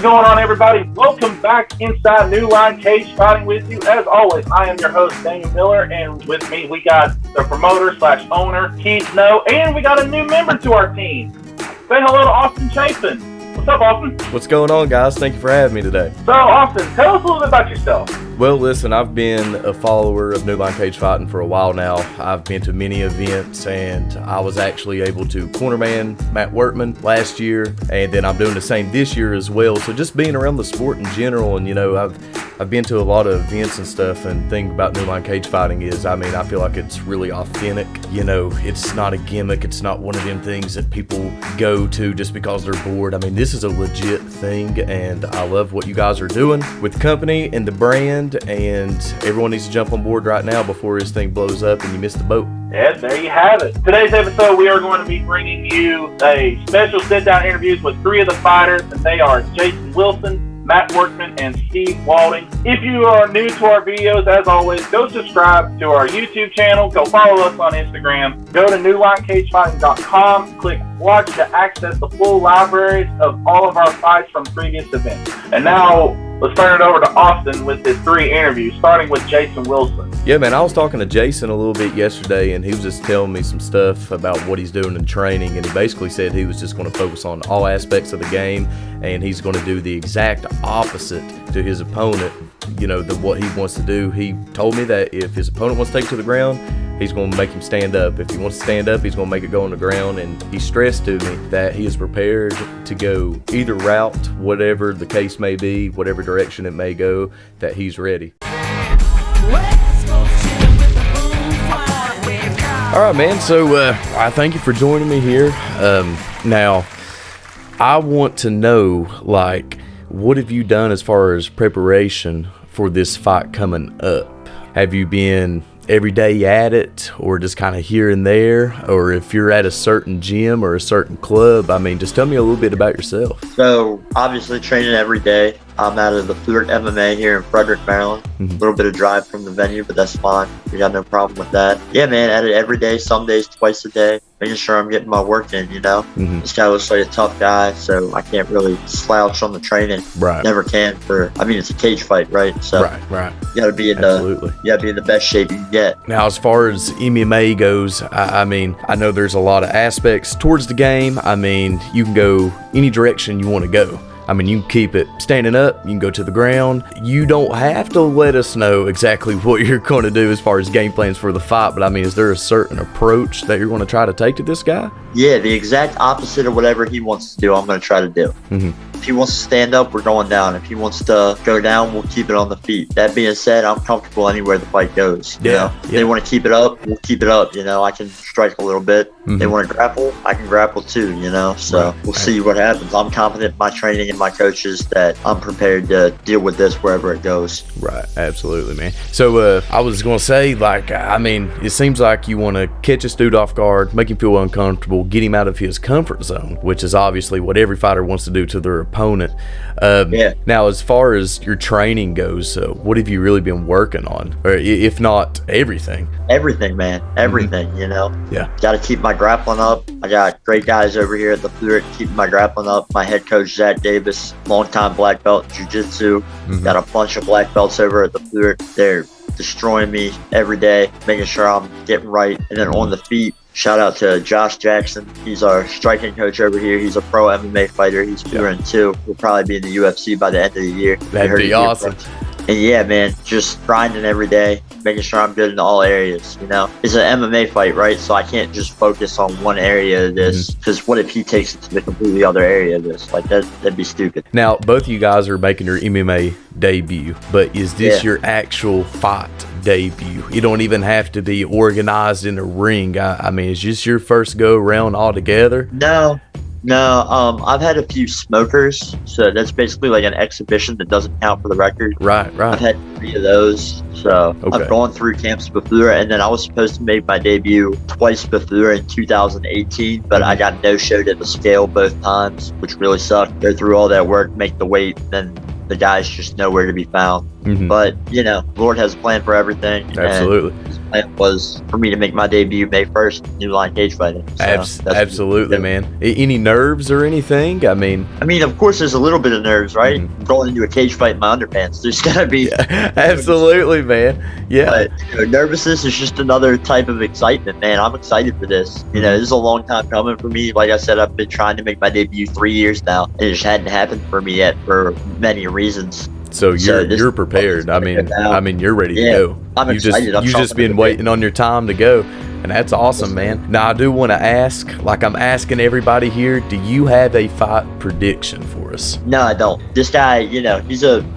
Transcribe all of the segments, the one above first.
What's going on, everybody? Welcome back inside New Line Cagefighting with you. As always, I am your host, Daniel Miller, and with me, we got the promoter / owner, Keith Snow, and we got a new member to our team. Say hello to Austin Chafin. What's up, Austin? What's going on, guys? Thank you for having me today. So, Austin, tell us a little bit about yourself. Well, listen, I've been a follower of New Line Cagefighting for a while now. I've been to many events, and I was actually able to cornerman Matt Workman last year, and then I'm doing the same this year as well. So just being around the sport in general, and I've been to a lot of events and stuff, and the thing about New Line Cagefighting is, I feel like it's really authentic. It's not a gimmick. It's not one of them things that people go to just because they're bored. This is a legit thing, and I love what you guys are doing with the company and the brand, and everyone needs to jump on board right now before this thing blows up and you miss the boat. Yeah, there you have it. Today's episode, we are going to be bringing you a special sit-down interviews with three of the fighters, and they are Jason Wilson, Matt Workman, and Steve Walden. If you are new to our videos, as always, go subscribe to our YouTube channel. Go follow us on Instagram. Go to newlinecagefighting.com. Click watch to access the full libraries of all of our fights from previous events. And now, let's turn it over to Austin with his three interviews, starting with Jason Wilson. Yeah, man, I was talking to Jason a little bit yesterday, and he was just telling me some stuff about what he's doing in training, and he basically said he was just going to focus on all aspects of the game, and he's going to do the exact opposite to his opponent, what he wants to do. He told me that if his opponent wants to take it to the ground, he's going to make him stand up. If he wants to stand up, he's going to make it go on the ground, and he stressed to me that he is prepared to go either route, whatever the case may be, whatever direction it may go, that he's ready. All right, man, so I thank you for joining me here. Now, I want to know, what have you done as far as preparation for this fight coming up? Have you been every day at it, or just kind of here and there, or if you're at a certain gym or a certain club? Just tell me a little bit about yourself. So obviously training every day. I'm out of the Fluid MMA here in Frederick, Maryland. A little bit of drive from the venue, but that's fine. We got no problem with that. Yeah, man, at it every day, some days twice a day, making sure I'm getting my work in, This guy looks like a tough guy, so I can't really slouch on the training. Right. Never can it's a cage fight, right? So right. You gotta be in the best shape you can get. Now, as far as MMA goes, I know there's a lot of aspects towards the game. You can go any direction you want to go. You can keep it standing up, you can go to the ground. You don't have to let us know exactly what you're going to do as far as game plans for the fight, but is there a certain approach that you're going to try to take to this guy? Yeah, the exact opposite of whatever he wants to do, I'm going to try to do. If he wants to stand up, we're going down. If he wants to go down, we'll keep it on the feet. That being said, I'm comfortable anywhere the fight goes. If they want to keep it up, we'll keep it up. I can strike a little bit. If they want to grapple, I can grapple too, So we'll see what happens. I'm confident in my training and my coaches that I'm prepared to deal with this wherever it goes. Right, absolutely, man. So I was going to say, it seems like you want to catch this dude off guard, make him feel uncomfortable, get him out of his comfort zone, which is obviously what every fighter wants to do to their opponent. Now, as far as your training goes, what have you really been working on? Or if not everything? Everything, man. Everything, Yeah. Got to keep my grappling up. I got great guys over here at the Fluid keeping my grappling up. My head coach, Zach Davis, longtime black belt in jiu-jitsu. Got a bunch of black belts over at the Fluid. They're destroying me every day, making sure I'm getting right. And then on the feet, shout out to Josh Jackson. He's our striking coach over here. He's a pro MMA fighter. He's 4-2. He'll probably be in the UFC by the end of the year. That'd be awesome. And yeah, man, just grinding every day, making sure I'm good in all areas, It's an MMA fight, right? So I can't just focus on one area of this, because what if he takes it to the completely other area of this? That'd be stupid. Now, both of you guys are making your MMA debut, but is this your actual fight debut? You don't even have to be organized in a ring. Is this your first go around altogether? No, I've had a few smokers, so that's basically like an exhibition that doesn't count for the record. Right. I've had 3 of those, so I've gone through camps before, and then I was supposed to make my debut twice before in 2018, but I got no-showed at the scale both times, which really sucked. Go through all that work, make the weight, then the guy's just nowhere to be found. But, Lord has a plan for everything. Absolutely. plan was for me to make my debut May 1st, New Line Cagefighting. So absolutely, man. Any nerves or anything? I mean, of course, there's a little bit of nerves, right? Mm-hmm. Going into a cage fight in my underpants, there's gotta be. Yeah, absolutely, man. Yeah. But nervousness is just another type of excitement, man. I'm excited for this. This is a long time coming for me. Like I said, I've been trying to make my debut 3 years now, and it just hadn't happened for me yet for many reasons. So you're prepared. I mean, you're ready to go. I'm excited. You just been waiting on your time to go, and that's awesome, man. Now I do want to ask, like I'm asking everybody here, do you have a fight prediction for us? No, I don't. This guy,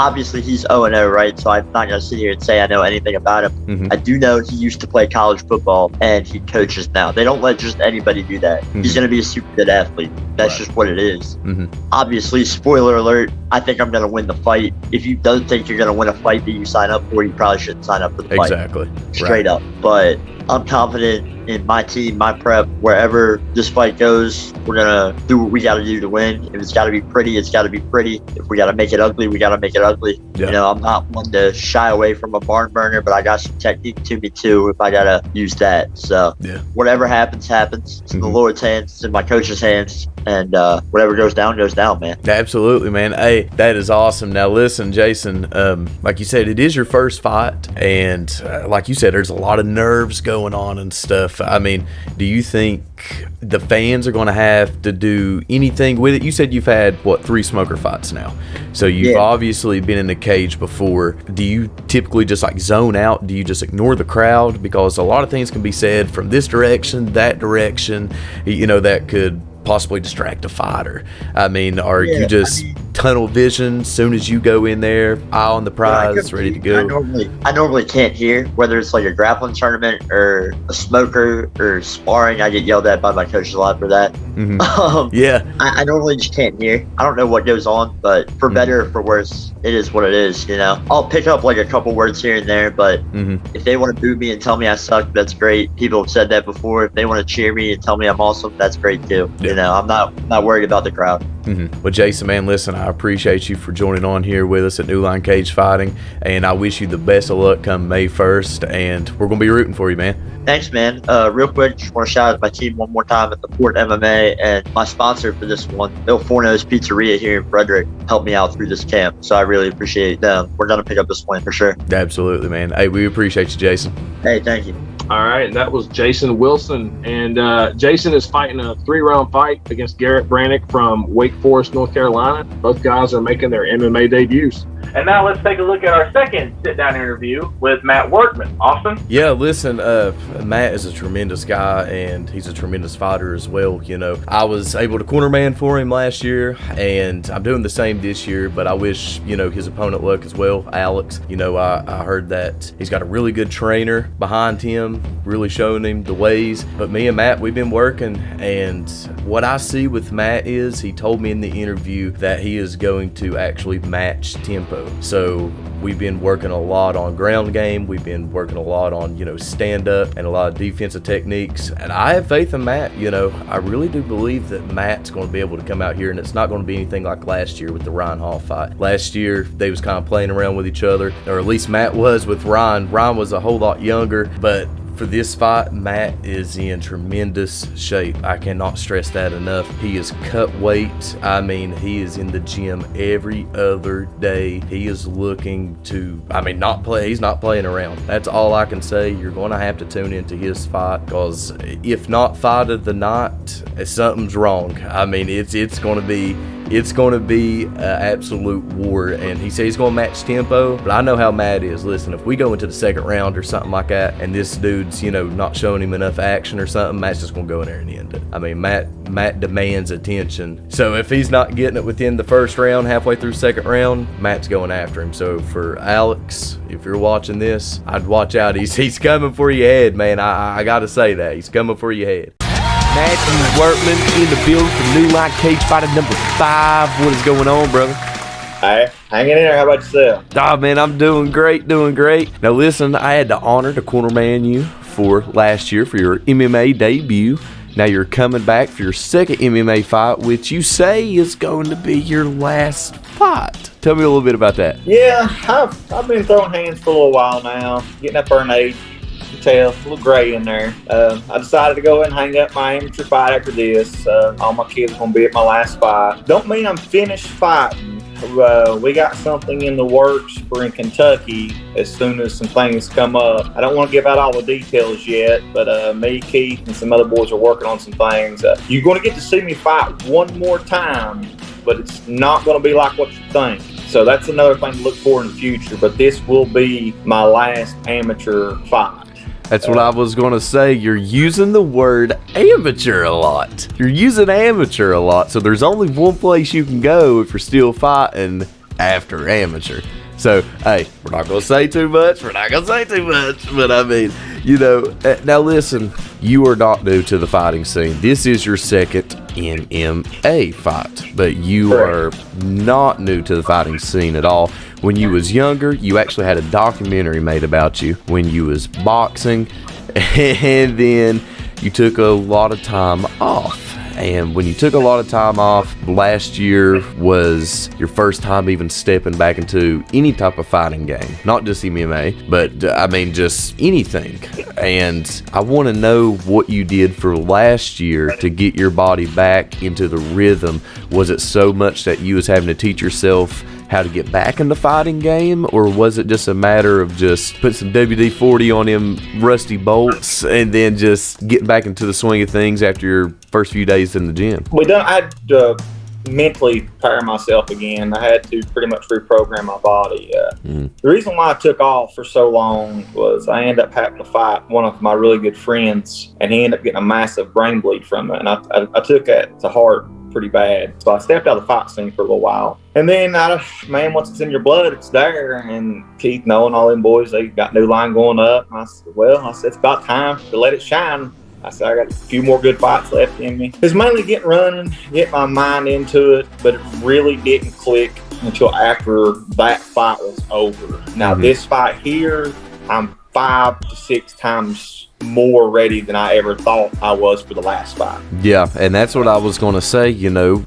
obviously he's 0-0, right? So I'm not gonna sit here and say I know anything about him. Mm-hmm. I do know he used to play college football and he coaches now. They don't let just anybody do that. Mm-hmm. He's gonna be a super good athlete. That's just what it is. Mm-hmm. Obviously, spoiler alert, I think I'm gonna win the fight. If you don't think you're gonna win a fight that you sign up for, you probably shouldn't sign up for the fight. Exactly. Straight up. But I'm confident in my team, my prep, wherever this fight goes, we're gonna do what we gotta do to win. If it's gotta be pretty, it's gotta be pretty. If we gotta make it ugly, we gotta make it ugly. Yeah. I'm not one to shy away from a barn burner, but I got some technique to me too if I gotta use that. So whatever happens, happens. It's in the Lord's hands, it's in my coach's hands, and whatever goes down, man. Absolutely, man. Hey, that is awesome. Now listen, Jason, like you said, it is your first fight, and like you said, there's a lot of nerves going on and stuff. I mean, do you think the fans are going to have to do anything with it? You said you've had 3 smoker fights now, so you've obviously been in the cage before. Do you typically just like zone out? Do you just ignore the crowd? Because a lot of things can be said from this direction, that direction, that could possibly distract a fighter. I mean, you just tunnel vision as soon as you go in there, eye on the prize, ready to go? I normally can't hear, whether it's like a grappling tournament or a smoker or sparring. I get yelled at by my coach a lot for that. Mm-hmm. I normally just can't hear. I don't know what goes on, but for better or for worse, it is what it is. I'll pick up like a couple words here and there, but if they want to boo me and tell me I suck, that's great. People have said that before. If they want to cheer me and tell me I'm awesome, that's great too. I'm not worried about the crowd. Well, Jason, man, listen, I appreciate you for joining on here with us at New Line Cagefighting, and I wish you the best of luck come May 1st, and we're going to be rooting for you, man. Thanks, man. Real quick, just want to shout out my team one more time at the Port MMA, and my sponsor for this one, Il Forno's Pizzeria here in Frederick, helped me out through this camp, so I really appreciate them. We're going to pick up this win for sure. Absolutely, man. Hey, we appreciate you, Jason. Hey, thank you. All right, and that was Jason Wilson. And Jason is fighting a 3-round fight against Garrett Brannick from Wake Forest, North Carolina. Both guys are making their MMA debuts. And now let's take a look at our second sit-down interview with Matt Workman. Austin? Yeah, listen, Matt is a tremendous guy, and he's a tremendous fighter as well. I was able to cornerman for him last year, and I'm doing the same this year, but I wish, his opponent luck as well, Alex. I heard that he's got a really good trainer behind him, really showing him the ways. But me and Matt, we've been working, and what I see with Matt is he told me in the interview that he is going to actually match tempo. So we've been working a lot on ground game. We've been working a lot on, stand up and a lot of defensive techniques. And I have faith in Matt. I really do believe that Matt's going to be able to come out here, and it's not going to be anything like last year with the Ryan Hall fight. Last year, they was kind of playing around with each other, or at least Matt was with Ryan. Ryan was a whole lot younger, but for this fight, Matt is in tremendous shape. I cannot stress that enough. He is cut weight. I mean, he is in the gym every other day. He is looking to, not play. He's not playing around. That's all I can say. You're going to have to tune into his fight, because if not fight of the night, something's wrong. It's going to be an absolute war, and he said he's going to match tempo, but I know how Matt is. Listen, if we go into the second round or something like that, and this dude's, not showing him enough action or something, Matt's just going to go in there and end it. Matt demands attention. So if he's not getting it within the first round, halfway through second round, Matt's going after him. So for Alex, if you're watching this, I'd watch out. He's coming for your head, man. I got to say that. He's coming for your head. Matthew Workman in the building for New Line Cagefighting number 5. What is going on, brother? Hey, hanging in there. How about yourself? Man, I'm doing great. Now listen, I had the honor to cornerman you for last year for your MMA debut. Now you're coming back for your second MMA fight, which you say is going to be your last fight. Tell me a little bit about that. Yeah, I've been throwing hands for a little while now, getting up there in age. can tell, a little gray in there. I decided to go ahead and hang up my amateur fight after this. All my kids are going to be at my last fight. Don't mean I'm finished fighting. We got something in the works for in Kentucky as soon as some things come up. I don't want to give out all the details yet, but me, Keith, and some other boys are working on some things. You're going to get to see me fight one more time, but it's not going to be like what you think. So that's another thing to look for in the future, but this will be my last amateur fight. That's what I was going to say. You're using the word amateur a lot. You're using amateur a lot. So there's only one place you can go if you're still fighting after amateur. So, hey, we're not going to say too much. But I mean, now listen, you are not new to the fighting scene. This is your second MMA fight, but you are not new to the fighting scene at all. When you was younger, you actually had a documentary made about you when you was boxing, and then you took a lot of time off. And when you took a lot of time off, last year was your first time even stepping back into any type of fighting game. Not just MMA, but I mean just anything. And I want to know what you did for last year to get your body back into the rhythm. Was it so much that you was having to teach yourself how to get back in the fighting game, or was it just a matter of just put some WD-40 on them rusty bolts and then just getting back into the swing of things after your first few days in the gym? I had to mentally prepare myself again. I had to pretty much reprogram my body. The reason why I took off for so long was I ended up having to fight one of my really good friends, and he ended up getting a massive brain bleed from it, and I took that to heart pretty bad. So I stepped out of the fight scene for a little while. And then, once it's in your blood, it's there. And Keith, knowing all them boys, they got new line going up. And I said, it's about time to let it shine. I said, I got a few more good fights left in me. It's mainly getting running, get my mind into it, but it really didn't click until after that fight was over. Now, this fight here, I'm 5 to 6 times more ready than I ever thought I was for the last fight. Yeah, and that's what I was going to say.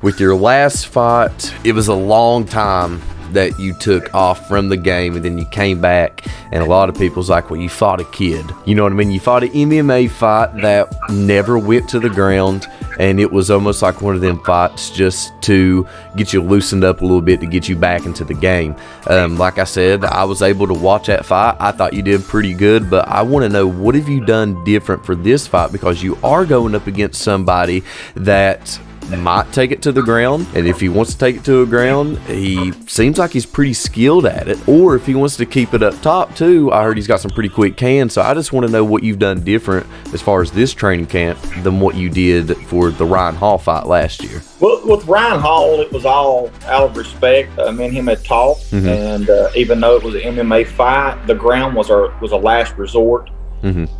With your last fight, it was a long time that you took off from the game, and then you came back, and a lot of people's like, well, you fought a kid. You know what I mean? You fought an MMA fight that never went to the ground, and it was almost like one of them fights just to get you loosened up a little bit to get you back into the game. Like I said, I was able to watch that fight. I thought you did pretty good, but I want to know, what have you done different for this fight? Because you are going up against somebody that might take it to the ground, and if he wants to take it to the ground, he seems like he's pretty skilled at it. Or if he wants to keep it up top too, I heard he's got some pretty quick cans. So I just want to know what you've done different as far as this training camp than what you did for the Ryan Hall fight last year. Well, with Ryan Hall, it was all out of respect. Me and him had talked, and even though it was an MMA fight, the ground was a last resort.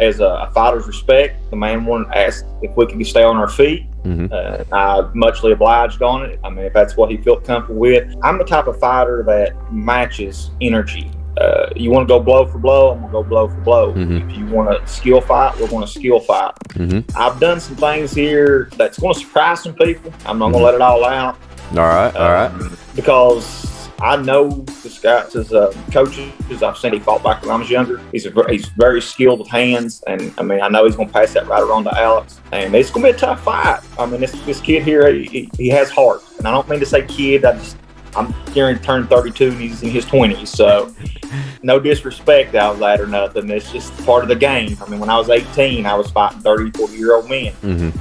As a fighter's respect, the man wanted to ask if we could stay on our feet. I muchly obliged on it. I mean, if that's what he felt comfortable with. I'm the type of fighter that matches energy. You want to go blow for blow, I'm going to go blow for blow. If you want to skill fight, we're going to skill fight. I've done some things here that's going to surprise some people. I'm not going to let it all out. All right. Because I know this guy, his coaches. I've seen he fought back when I was younger. He's very skilled with hands, and I know he's going to pass that right around to Alex. And it's going to be a tough fight. This kid here, he has heart, and I don't mean to say kid. I'm getting to turn 32 and he's in his 20s, so no disrespect out of that or nothing. It's just part of the game. When I was 18, I was fighting 30, 40-year-old men.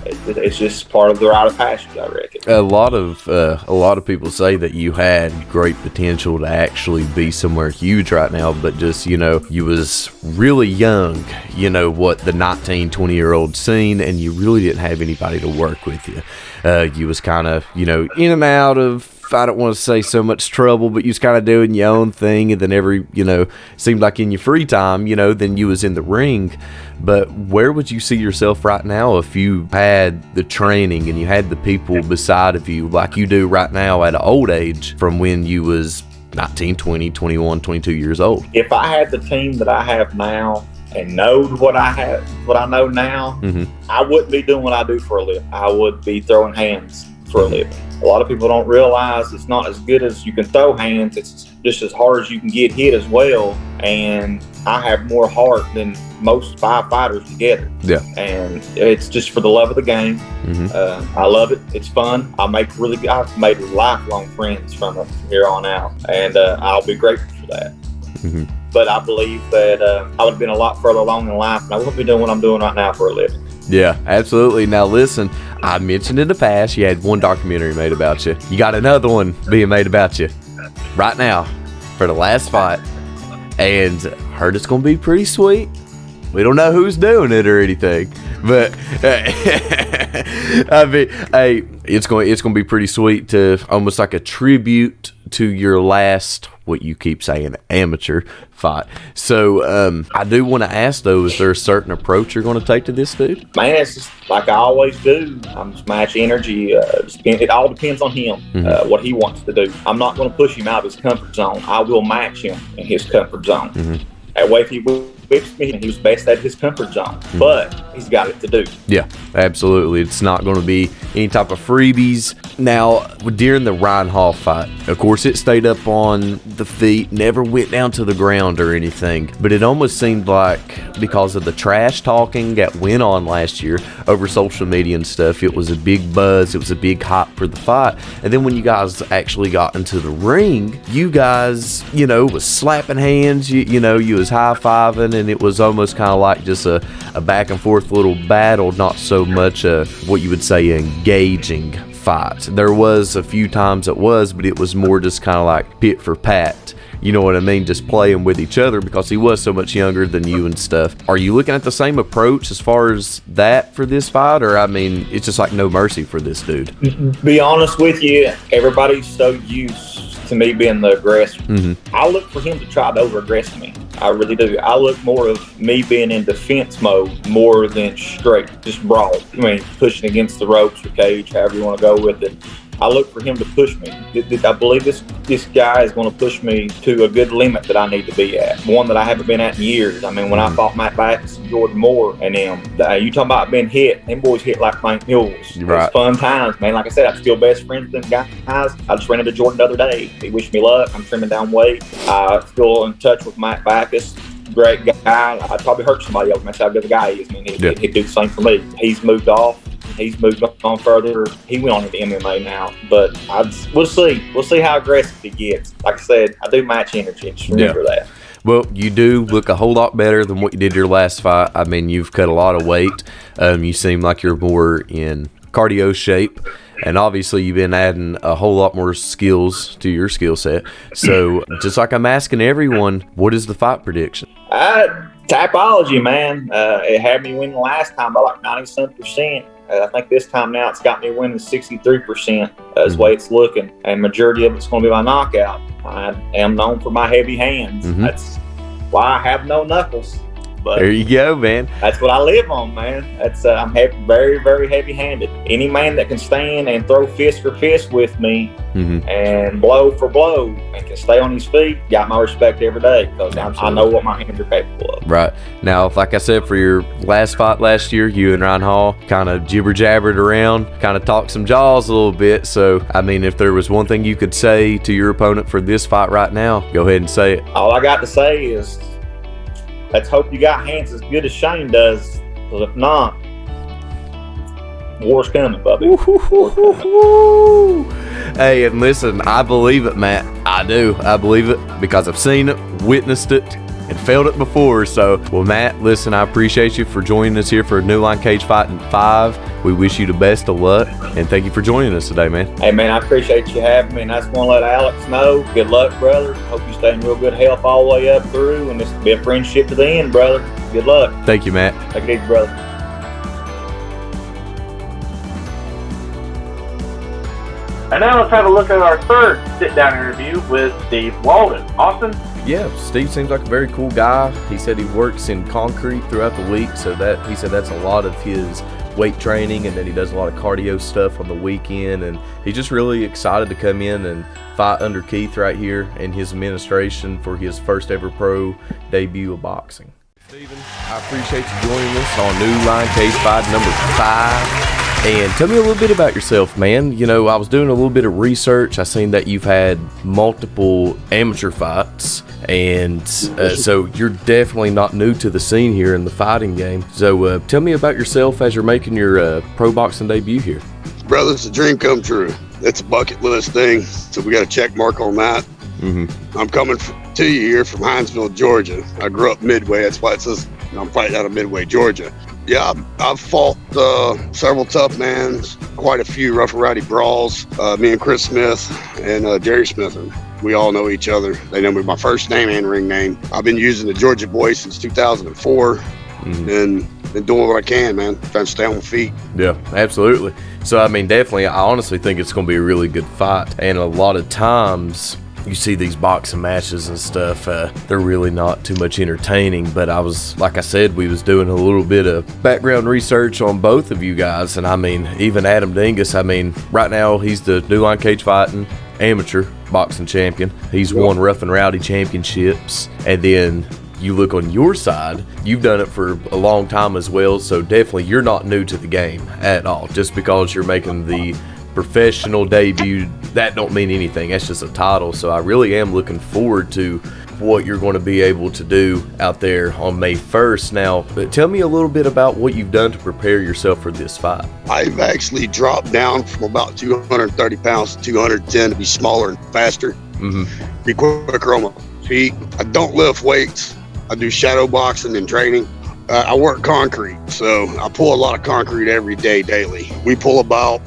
It's just part of the rite of passage, I reckon. A lot of people say that you had great potential to actually be somewhere huge right now, but just, you was really young, the 19, 20-year-old scene, and you really didn't have anybody to work with you. You was kind of, in and out of, I don't want to say so much trouble, but you was kind of doing your own thing, and then seemed like in your free time, then you was in the ring. But where would you see yourself right now if you had the training and you had the people beside of you like you do right now at an old age from when you was 19, 20, 21, 22 years old? If I had the team that I have now and knowed what I know now, I wouldn't be doing what I do for a living. I would be throwing hands for a living. A lot of people don't realize it's not as good as you can throw hands. It's just as hard as you can get hit as well. And I have more heart than most 5 fighters together. Yeah. And it's just for the love of the game. I love it. It's fun. I've made lifelong friends from it from here on out. And I'll be grateful for that. But I believe that I would have been a lot further along in life, and I wouldn't be doing what I'm doing right now for a living. Yeah, absolutely. Now listen, I mentioned in the past you had one documentary made about you. You got another one being made about you right now for the last fight, and heard it's going to be pretty sweet. We don't know who's doing it or anything, but I mean, hey, it's going to be pretty sweet, to almost like a tribute to your last, what you keep saying, amateur fight. So I do want to ask though, is there a certain approach you're going to take to this, dude? Man, it's just like I always do. I'm just match energy. It all depends on him, what he wants to do. I'm not going to push him out of his comfort zone. I will match him in his comfort zone. That way, if he whips me, he was best at his comfort zone. But he's got it to do. Yeah, absolutely. It's not going to be any type of freebies. Now, during the Ryan Hall fight, of course, it stayed up on the feet, never went down to the ground or anything. But it almost seemed like, because of the trash talking that went on last year over social media and stuff, it was a big buzz. It was a big hype for the fight. And then when you guys actually got into the ring, you guys, was slapping hands. You was high-fiving, and it was almost kind of like just a back and forth little battle, not so much what you would say engaging fight. There was a few times it was, but it was more just kind of like pit for pat. You know what I mean? Just playing with each other, because he was so much younger than you and stuff. Are you looking at the same approach as far as that for this fight? Or, I mean, it's just like no mercy for this dude? Be honest with you, everybody's so used to me being the aggressor. I look for him to try to over-aggress me. I really do. I look more of me being in defense mode more than straight, just brawl. I mean, pushing against the ropes or cage, however you want to go with it. I look for him to push me. I believe this guy is going to push me to a good limit that I need to be at, one that I haven't been at in years. I mean, when I fought Matt Backus and Jordan Moore and them, you talking about being hit, them boys hit like Frank Mules. Right. It's fun times, man. Like I said, I'm still best friends with them guys. I just ran into Jordan the other day. He wished me luck. I'm trimming down weight. Still in touch with Matt Backus. Great guy. I'd probably hurt somebody else. That's how good the guy is. I mean, he'd do the same for me. He's moved off. He's moved on further. He went on to the MMA now, but we'll see. We'll see how aggressive he gets. Like I said, I do match energy. Just remember that. Well, you do look a whole lot better than what you did your last fight. I mean, you've cut a lot of weight. You seem like you're more in cardio shape, and obviously you've been adding a whole lot more skills to your skill set. So, just like I'm asking everyone, what is the fight prediction? Typology, man. It had me win the last time by like 90-some%. I think this time now it's got me winning 63% is the way it's looking. And majority of it's going to be by knockout. I am known for my heavy hands. That's why I have no knuckles. But there you go, man. That's what I live on, man. I'm very, very heavy-handed. Any man that can stand and throw fist for fist with me and blow for blow and can stay on his feet, got my respect every day, because I know what my hands are capable of. Right. Now, like I said, for your last fight last year, you and Ryan Hall kind of jibber-jabbered around, kind of talked some jaws a little bit. So, I mean, if there was one thing you could say to your opponent for this fight right now, go ahead and say it. All I got to say is, let's hope you got hands as good as Shane does, because if not, war's coming, Bubby. Hey, and listen, I believe it, Matt. I do. I believe it because I've seen it, witnessed it, and felt it before. So, well, Matt, listen, I appreciate you for joining us here for New Line Cagefighting 5. We wish you the best of luck, and thank you for joining us today, man. Hey, man, I appreciate you having me, and I just want to let Alex know, good luck, brother. Hope you stay in real good health all the way up through, and this will be a friendship to the end, brother. Good luck. Thank you, Matt. Take it easy, brother. And now let's have a look at our third sit-down interview with Steve Walden. Austin? Yeah, Steve seems like a very cool guy. He said he works in concrete throughout the week, so that he said that's a lot of his weight training, and then he does a lot of cardio stuff on the weekend, and he's just really excited to come in and fight under Keith right here in his administration for his first ever pro debut of boxing. Steven, I appreciate you joining us on New Line Cage Fight number 5. And tell me a little bit about yourself, man. You know, I was doing a little bit of research. I seen that you've had multiple amateur fights, and so you're definitely not new to the scene here in the fighting game. So tell me about yourself as you're making your pro boxing debut here. Brother, it's a dream come true. It's a bucket list thing, so we got a check mark on that. Mm-hmm. I'm coming to you here from Hinesville, Georgia. I grew up Midway. That's why it says I'm fighting out of Midway, Georgia. Yeah, I've fought several tough mans, quite a few rough and rowdy brawls. Me and Chris Smith and Jerry Smith, we all know each other. They know me by first name and ring name. I've been using the Georgia boy since 2004, and been doing what I can, man. Trying to stay on my feet. Yeah, absolutely. So, I mean, definitely, I honestly think it's going to be a really good fight. And a lot of times, you see these boxing matches and stuff, they're really not too much entertaining. But I was, like I said, we was doing a little bit of background research on both of you guys. And I mean, even Adam Dingus, I mean, right now he's the New Line Cagefighting amateur boxing champion. He's won Rough and Rowdy championships. And then you look on your side, you've done it for a long time as well. So definitely you're not new to the game at all. Just because you're making the professional debut, that don't mean anything. That's just a title. So I really am looking forward to what you're going to be able to do out there on May 1st. Now, tell me a little bit about what you've done to prepare yourself for this fight. I've actually dropped down from about 230 pounds to 210 to be smaller and faster, be quicker on my feet. I don't lift weights. I do shadow boxing and training. I work concrete, so I pull a lot of concrete every day, daily. We pull about,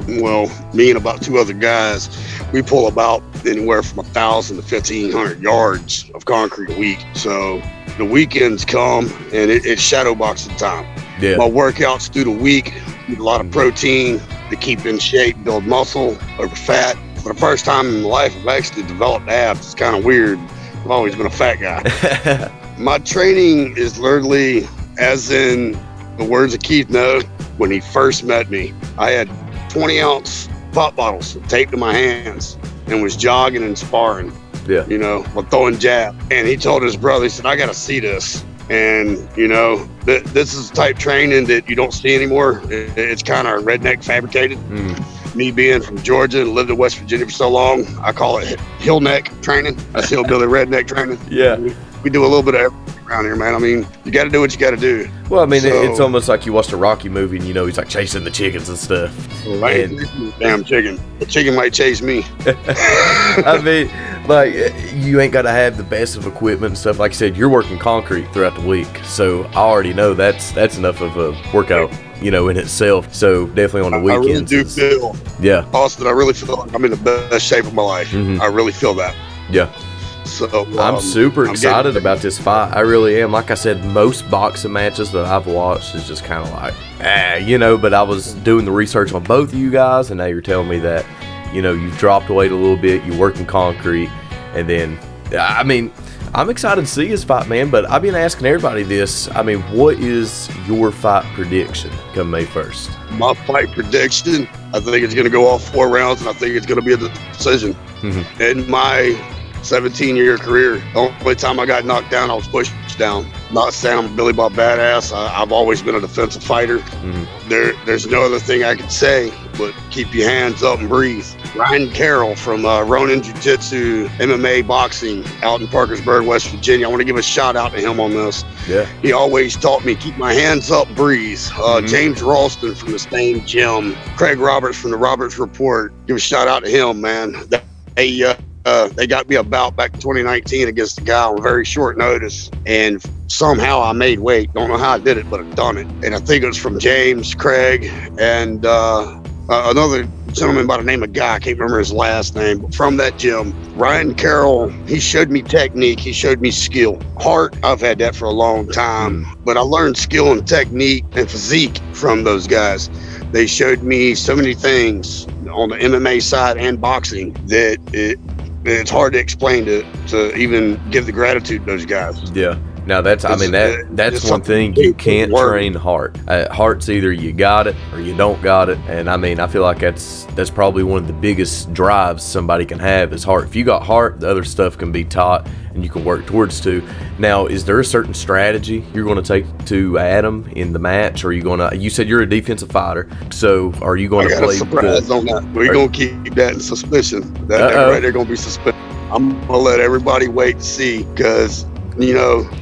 well, me and about two other guys, we pull about anywhere from 1,000 to 1,500 yards of concrete a week. So the weekends come and it's shadow boxing time. Yeah. My workouts through the week, eat a lot of protein to keep in shape, build muscle over fat. For the first time in my life, I've actually developed abs. It's kind of weird. I've always been a fat guy. My training is literally, as in the words of Keith Noe, when he first met me, I had 20-ounce pop bottles taped to my hands and was jogging and sparring, you know, while throwing jab. And he told his brother, he said, I got to see this. And, you know, this is the type training that you don't see anymore. It's kind of redneck fabricated. Me being from Georgia and lived in West Virginia for so long, I call it hill neck training. That's hillbilly redneck training. Yeah. We do a little bit of everything around here, man. I mean, you got to do what you got to do. Well, I mean, it's almost like you watched a Rocky movie and, you know, he's like chasing the chickens and stuff. Damn chicken. The chicken might chase me. I mean, like, you ain't got to have the best of equipment and stuff. Like I said, you're working concrete throughout the week. So I already know that's enough of a workout, you know, in itself. So definitely on the weekends. I really do feel, Austin, I really feel like I'm in the best shape of my life. I really feel that. Yeah. So I'm super excited about this fight. I really am. Like I said, most boxing matches that I've watched is just kind of like, you know, but I was doing the research on both of you guys, and now you're telling me that, you know, you've dropped weight a little bit, you're working concrete, and then, I mean, I'm excited to see this fight, man, but I've been asking everybody this. I mean, what is your fight prediction come May 1st? My fight prediction, I think it's going to go all 4 rounds, and I think it's going to be a decision. In my 17-year career, the only time I got knocked down, I was pushed down. Not saying I'm a Billy Bob badass. I've always been a defensive fighter. There's no other thing I can say but keep your hands up and breathe. Ryan Carroll from Ronin Jiu-Jitsu, MMA boxing out in Parkersburg, West Virginia. I want to give a shout out to him on this. Yeah. He always taught me, keep my hands up, breathe. James Ralston from the same gym. Craig Roberts from the Roberts Report. Give a shout out to him, man. They got me a bout back in 2019 against a guy on very short notice, and somehow I made weight. Don't know how I did it, but I've done it. And I think it was from James, Craig, and another gentleman by the name of Guy. I can't remember his last name, but from that gym, Ryan Carroll, he showed me technique. He showed me skill. Heart, I've had that for a long time, but I learned skill and technique and physique from those guys. They showed me so many things on the MMA side and boxing that it's hard to explain to even give the gratitude to those guys. Yeah. Now that's one thing you can't train heart. Heart's either you got it or you don't got it, and I feel like that's probably one of the biggest drives somebody can have is heart. If you got heart, the other stuff can be taught and you can work towards too. Now, is there a certain strategy you're going to take to Adam in the match? Or are you going to? You said you're a defensive fighter, so are you going to play? I got a surprise on that. We're going to keep that in suspicion. That right there going to be suspicious. I'm going to let everybody wait to see because,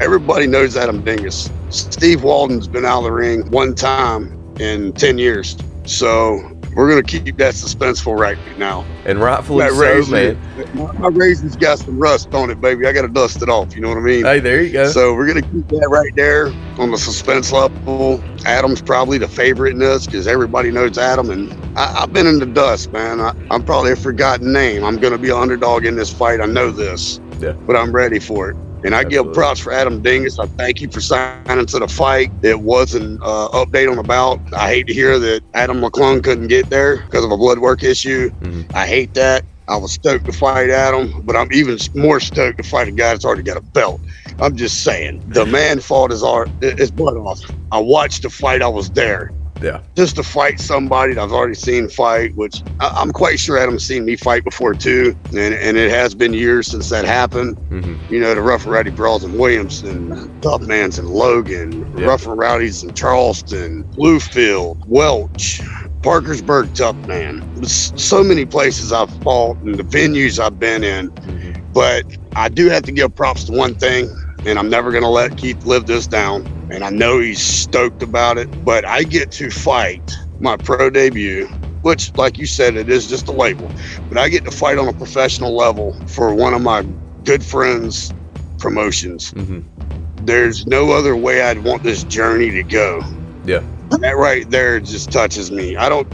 everybody knows Adam Dingus. Steve Walden's been out of the ring one time in 10 years. So we're going to keep that suspenseful right now. And rightfully so, man. My raisin's got some rust on it, baby. I got to dust it off. You know what I mean? Hey, there you go. So we're going to keep that right there on the suspense level. Adam's probably the favorite in this because everybody knows Adam. And I've been in the dust, man. I'm probably a forgotten name. I'm going to be an underdog in this fight. I know this. Yeah. But I'm ready for it. And I give props for Adam Dingus. I thank you for signing to the fight. It was an update on the bout. I hate to hear that Adam McClung couldn't get there because of a blood work issue. Mm-hmm. I hate that. I was stoked to fight Adam, but I'm even more stoked to fight a guy that's already got a belt. I'm just saying, the man fought his butt off. I watched the fight. I was there. Yeah. Just to fight somebody that I've already seen fight, which I'm quite sure Adam's seen me fight before too. And it has been years since that happened. Mm-hmm. The Rough and Rowdy brawls in Williamson, Tough Mans in Logan, Rough and Rowdies in Charleston, Bluefield, Welch, Parkersburg Tough Man. So many places I've fought and the venues I've been in. Mm-hmm. But I do have to give props to one thing, and I'm never going to let Keith live this down. And I know he's stoked about it, but I get to fight my pro debut, which, like you said, it is just a label, but I get to fight on a professional level for one of my good friends' promotions. Mm-hmm. There's no other way I'd want this journey to go. Yeah. That right there just touches me. I don't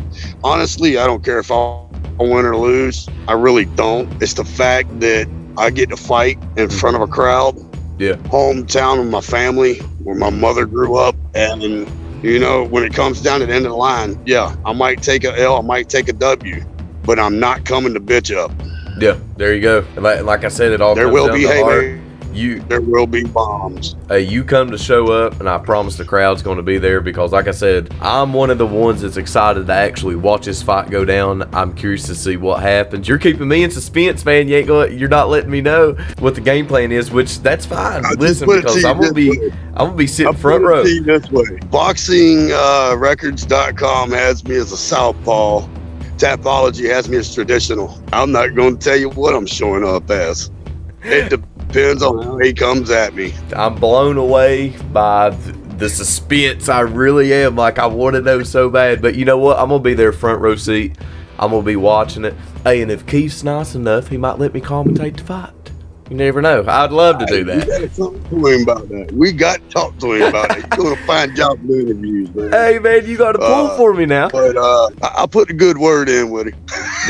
care if I win or lose. I really don't. It's the fact that I get to fight in front of a crowd. Yeah. Hometown of my family, where my mother grew up. And, when it comes down to the end of the line, I might take a L, I might take a W, but I'm not coming to bitch up. Yeah, there you go. And like I said, it all there comes will down be to heart. haymakers. There will be bombs. Hey, you come to show up, and I promise the crowd's going to be there because, like I said, I'm one of the ones that's excited to actually watch this fight go down. I'm curious to see what happens. You're keeping me in suspense, man. You're not letting me know what the game plan is, which that's fine. Listen, because I'm gonna be sitting front row. This way. BoxingRecords.com has me as a southpaw. Tapology has me as traditional. I'm not going to tell you what I'm showing up as. It depends on how he comes at me. I'm blown away by the suspense. I really am. Like, I want to know so bad. But you know what? I'm going to be there front row seat. I'm going to be watching it. Hey, and if Keith's nice enough, he might let me commentate the fight. You never know. I'd love to do that. We got to talk to him about that. We got to talk to him about it. He's doing a fine job of interviews, man. Hey, man, you got to pull for me now. But I'll put a good word in with him.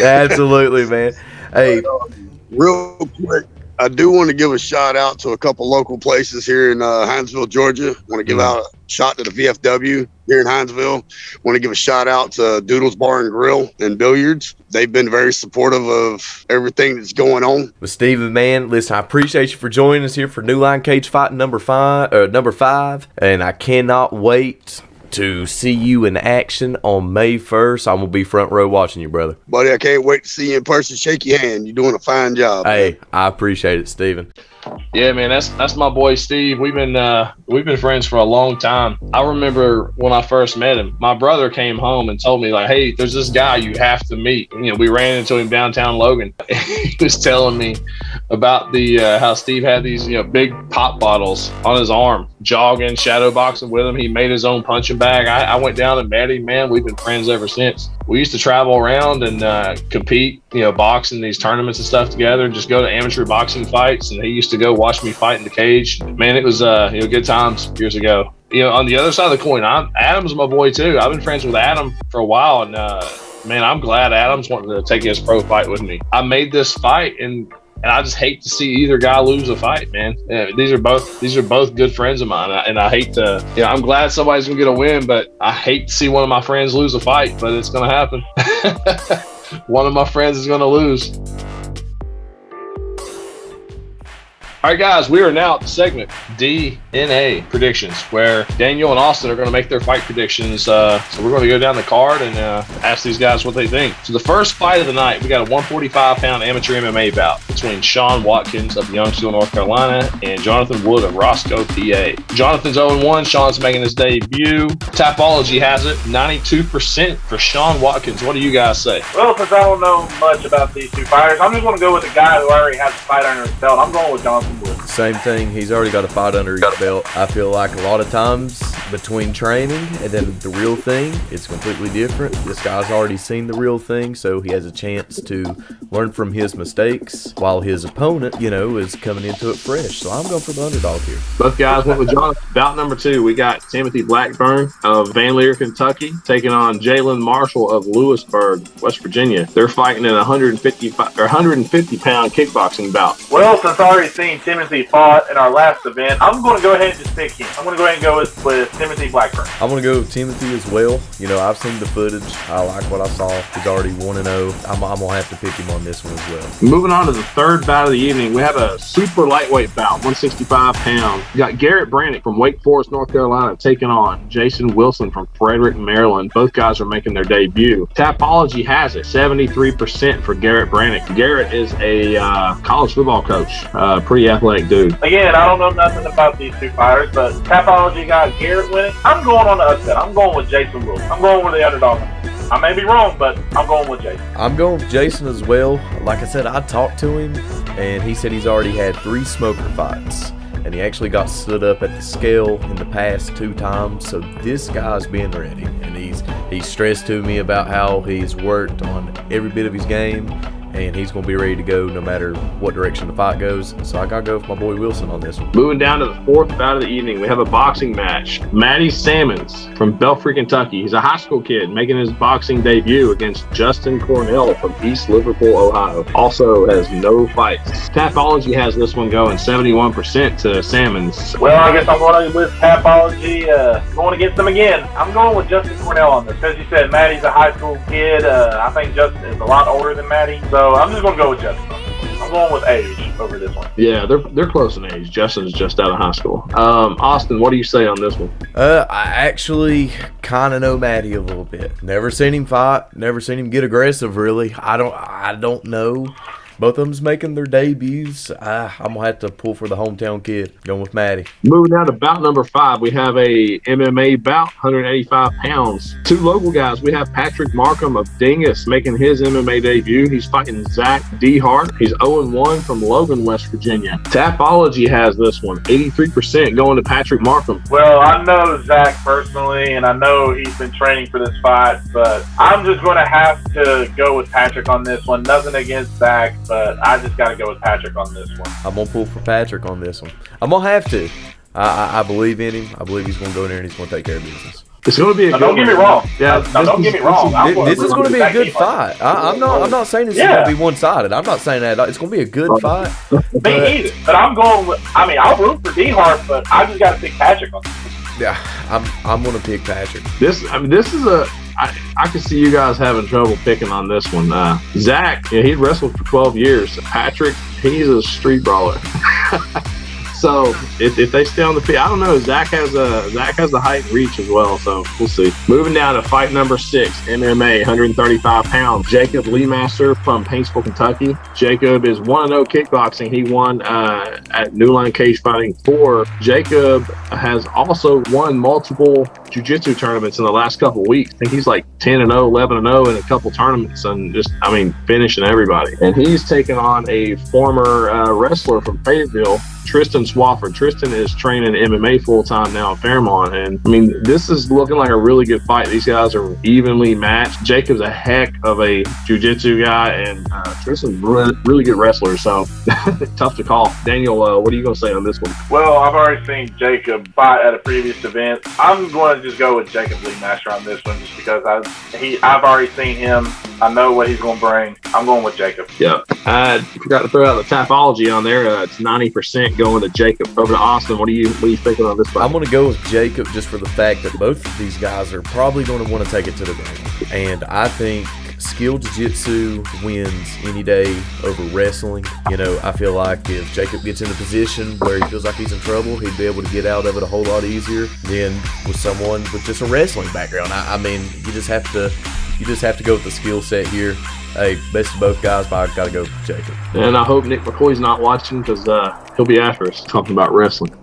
Absolutely, man. Hey. But, real quick, I do want to give a shout out to a couple local places here in Hinesville, Georgia. Want to give out a shot to the VFW here in Hinesville. Want to give a shout out to Doodles Bar and Grill and Billiards. They've been very supportive of everything that's going on. But Steven, man, listen, I appreciate you for joining us here for New Line Cage Fighting number 5, and I cannot wait to see you in action on May 1st. I'm going to be front row watching you, brother. Buddy, I can't wait to see you in person. Shake your hand. You're doing a fine job. Hey, man. I appreciate it, Steven. Yeah, man, that's my boy Steve. We've been friends for a long time. I remember when I first met him, my brother came home and told me, like, hey, there's this guy you have to meet. We ran into him downtown Logan. He was telling me about the how Steve had these big pop bottles on his arm, jogging, shadow boxing with him. He made his own punching bag. I went down and met him, man. We've been friends ever since. We used to travel around and compete, box in these tournaments and stuff together, and just go to amateur boxing fights. And he used to go watch me fight in the cage. Man, it was good times years ago. On the other side of the coin, Adam's my boy too. I've been friends with Adam for a while, and man, I'm glad Adam's wanting to take his pro fight with me. I made this fight, and I just hate to see either guy lose a fight, man. These are both good friends of mine, and I hate to. I'm glad somebody's gonna get a win, but I hate to see one of my friends lose a fight. But it's gonna happen. One of my friends is gonna lose. All right, guys, we are now at the segment DNA predictions, where Daniel and Austin are going to make their fight predictions. So we're going to go down the card and ask these guys what they think. So the first fight of the night, we got a 145-pound amateur MMA bout between Sean Watkins of Youngsville, North Carolina, and Jonathan Wood of Roscoe, PA. Jonathan's 0-1. Sean's making his debut. Tapology has it 92% for Sean Watkins. What do you guys say? Well, since I don't know much about these two fighters, I'm just going to go with the guy who already has a fight under his belt. I'm going with Jonathan Wood. Same thing. He's already got a fight under his belt. I feel like a lot of times between training and then the real thing, it's completely different. This guy's already seen the real thing, so he has a chance to learn from his mistakes while his opponent, is coming into it fresh. So I'm going for the underdog here. Both guys went with Jonathan. Bout number 2, we got Timothy Blackburn of Van Leer, Kentucky, taking on Jalen Marshall of Lewisburg, West Virginia. They're fighting in a 150-pound kickboxing bout. Well, since I already seen Timothy fought in our last event, I'm going to go ahead and just pick him. I'm going to go ahead and go with Timothy Blackburn. I'm going to go with Timothy as well. I've seen the footage. I like what I saw. He's already 1-0. I'm going to have to pick him on this one as well. Moving on to the third bout of the evening, we have a super lightweight bout, 165 pounds. We got Garrett Brannick from Wake Forest, North Carolina, taking on Jason Wilson from Frederick, Maryland. Both guys are making their debut. Tapology has it 73% for Garrett Brannick. Garrett is a college football coach, pretty athletic dude. Again, I don't know nothing about these two fighters, but Tapology got Garrett winning. I'm going on the upset. I'm going with Jason Wilson. I'm going with the underdog. I may be wrong, but I'm going with Jason. I'm going with Jason as well. Like I said, I talked to him, and he said he's already had 3 smoker fights. And he actually got stood up at the scale in the past 2 times. So this guy's being ready. And he's stressed to me about how he's worked on every bit of his game. And he's going to be ready to go no matter what direction the fight goes. So I got to go with my boy Wilson on this one. Moving down to the fourth bout of the evening, we have a boxing match. Matty Sammons from Belfry, Kentucky. He's a high school kid making his boxing debut against Justin Cornell from East Liverpool, Ohio. Also has no fights. Tapology has this one going 71% to Sammons. Well, I guess I'm going with Tapology. Going against them again. I'm going with Justin Cornell on this. Because you said Matty's a high school kid. I think Justin is a lot older than Matty. So I'm just going to go with Justin. I'm going with age over this one. Yeah, they're close in age. Justin's just out of high school. Austin, what do you say on this one? I actually kind of know Matty a little bit. Never seen him fight. Never seen him get aggressive, really. I don't know. Both of them's making their debuts. I'm going to have to pull for the hometown kid, going with Matty. Moving down to bout number 5, we have a MMA bout, 185 pounds. 2 local guys. We have Patrick Markham of Dingus making his MMA debut. He's fighting Zach Dehart. He's 0-1 from Logan, West Virginia. Tapology has this one, 83% going to Patrick Markham. Well, I know Zach personally, and I know he's been training for this fight, but I'm just going to have to go with Patrick on this one. Nothing against Zach, but I just got to go with Patrick on this one. I'm going to pull for Patrick on this one. I'm going to have to. I believe in him. I believe he's going to go in there and he's going to take care of business. It's going to be a good don't get me wrong. Yeah, don't get me wrong. This is going to be a good fight. I'm not saying this is going to be one-sided. I'm not saying that. It's going to be a good fight. Me either. But I'm going with, I'll root for Dehart, but I just got to pick Patrick on this. Yeah, I'm going to pick Patrick. This is a... I can see you guys having trouble picking on this one. Zach, he wrestled for 12 years. Patrick, he's a street brawler. So if they stay on the field, I don't know. Zach has the height and reach as well, so we'll see. Moving down to fight number 6, MMA, 135 pounds. Jacob Leemaster from Paintsville, Kentucky. Jacob is 1-0 kickboxing. He won at New Line Cagefighting 4. Jacob has also won multiple jiu-jitsu tournaments in the last couple of weeks. I think he's like 10-0, 11-0 in a couple tournaments, and just finishing everybody. And he's taken on a former wrestler from Fayetteville, Tristan Swafford. Tristan is training MMA full-time now at Fairmont, and this is looking like a really good fight. These guys are evenly matched. Jacob's a heck of a jiu-jitsu guy, and Tristan's really good wrestler, so tough to call. Daniel, what are you going to say on this one? Well, I've already seen Jacob fight at a previous event. I'm going to just go with Jacob Leemaster on this one, just because I've already seen him. I know what he's going to bring. I'm going with Jacob. Yeah. I forgot to throw out the Tapology on there. It's 90% going to Jacob. Over to Austin. What are you thinking on this fight? I'm going to go with Jacob just for the fact that both of these guys are probably going to want to take it to the ground. And I think skill jiu-jitsu wins any day over wrestling. You know, I feel like if Jacob gets in a position where he feels like he's in trouble, he'd be able to get out of it a whole lot easier than with someone with just a wrestling background. I mean, you just have to go with the skill set here. Hey, best of both guys, but I gotta go with Jacob. And I hope Nick McCoy's not watching because he'll be after us talking about wrestling.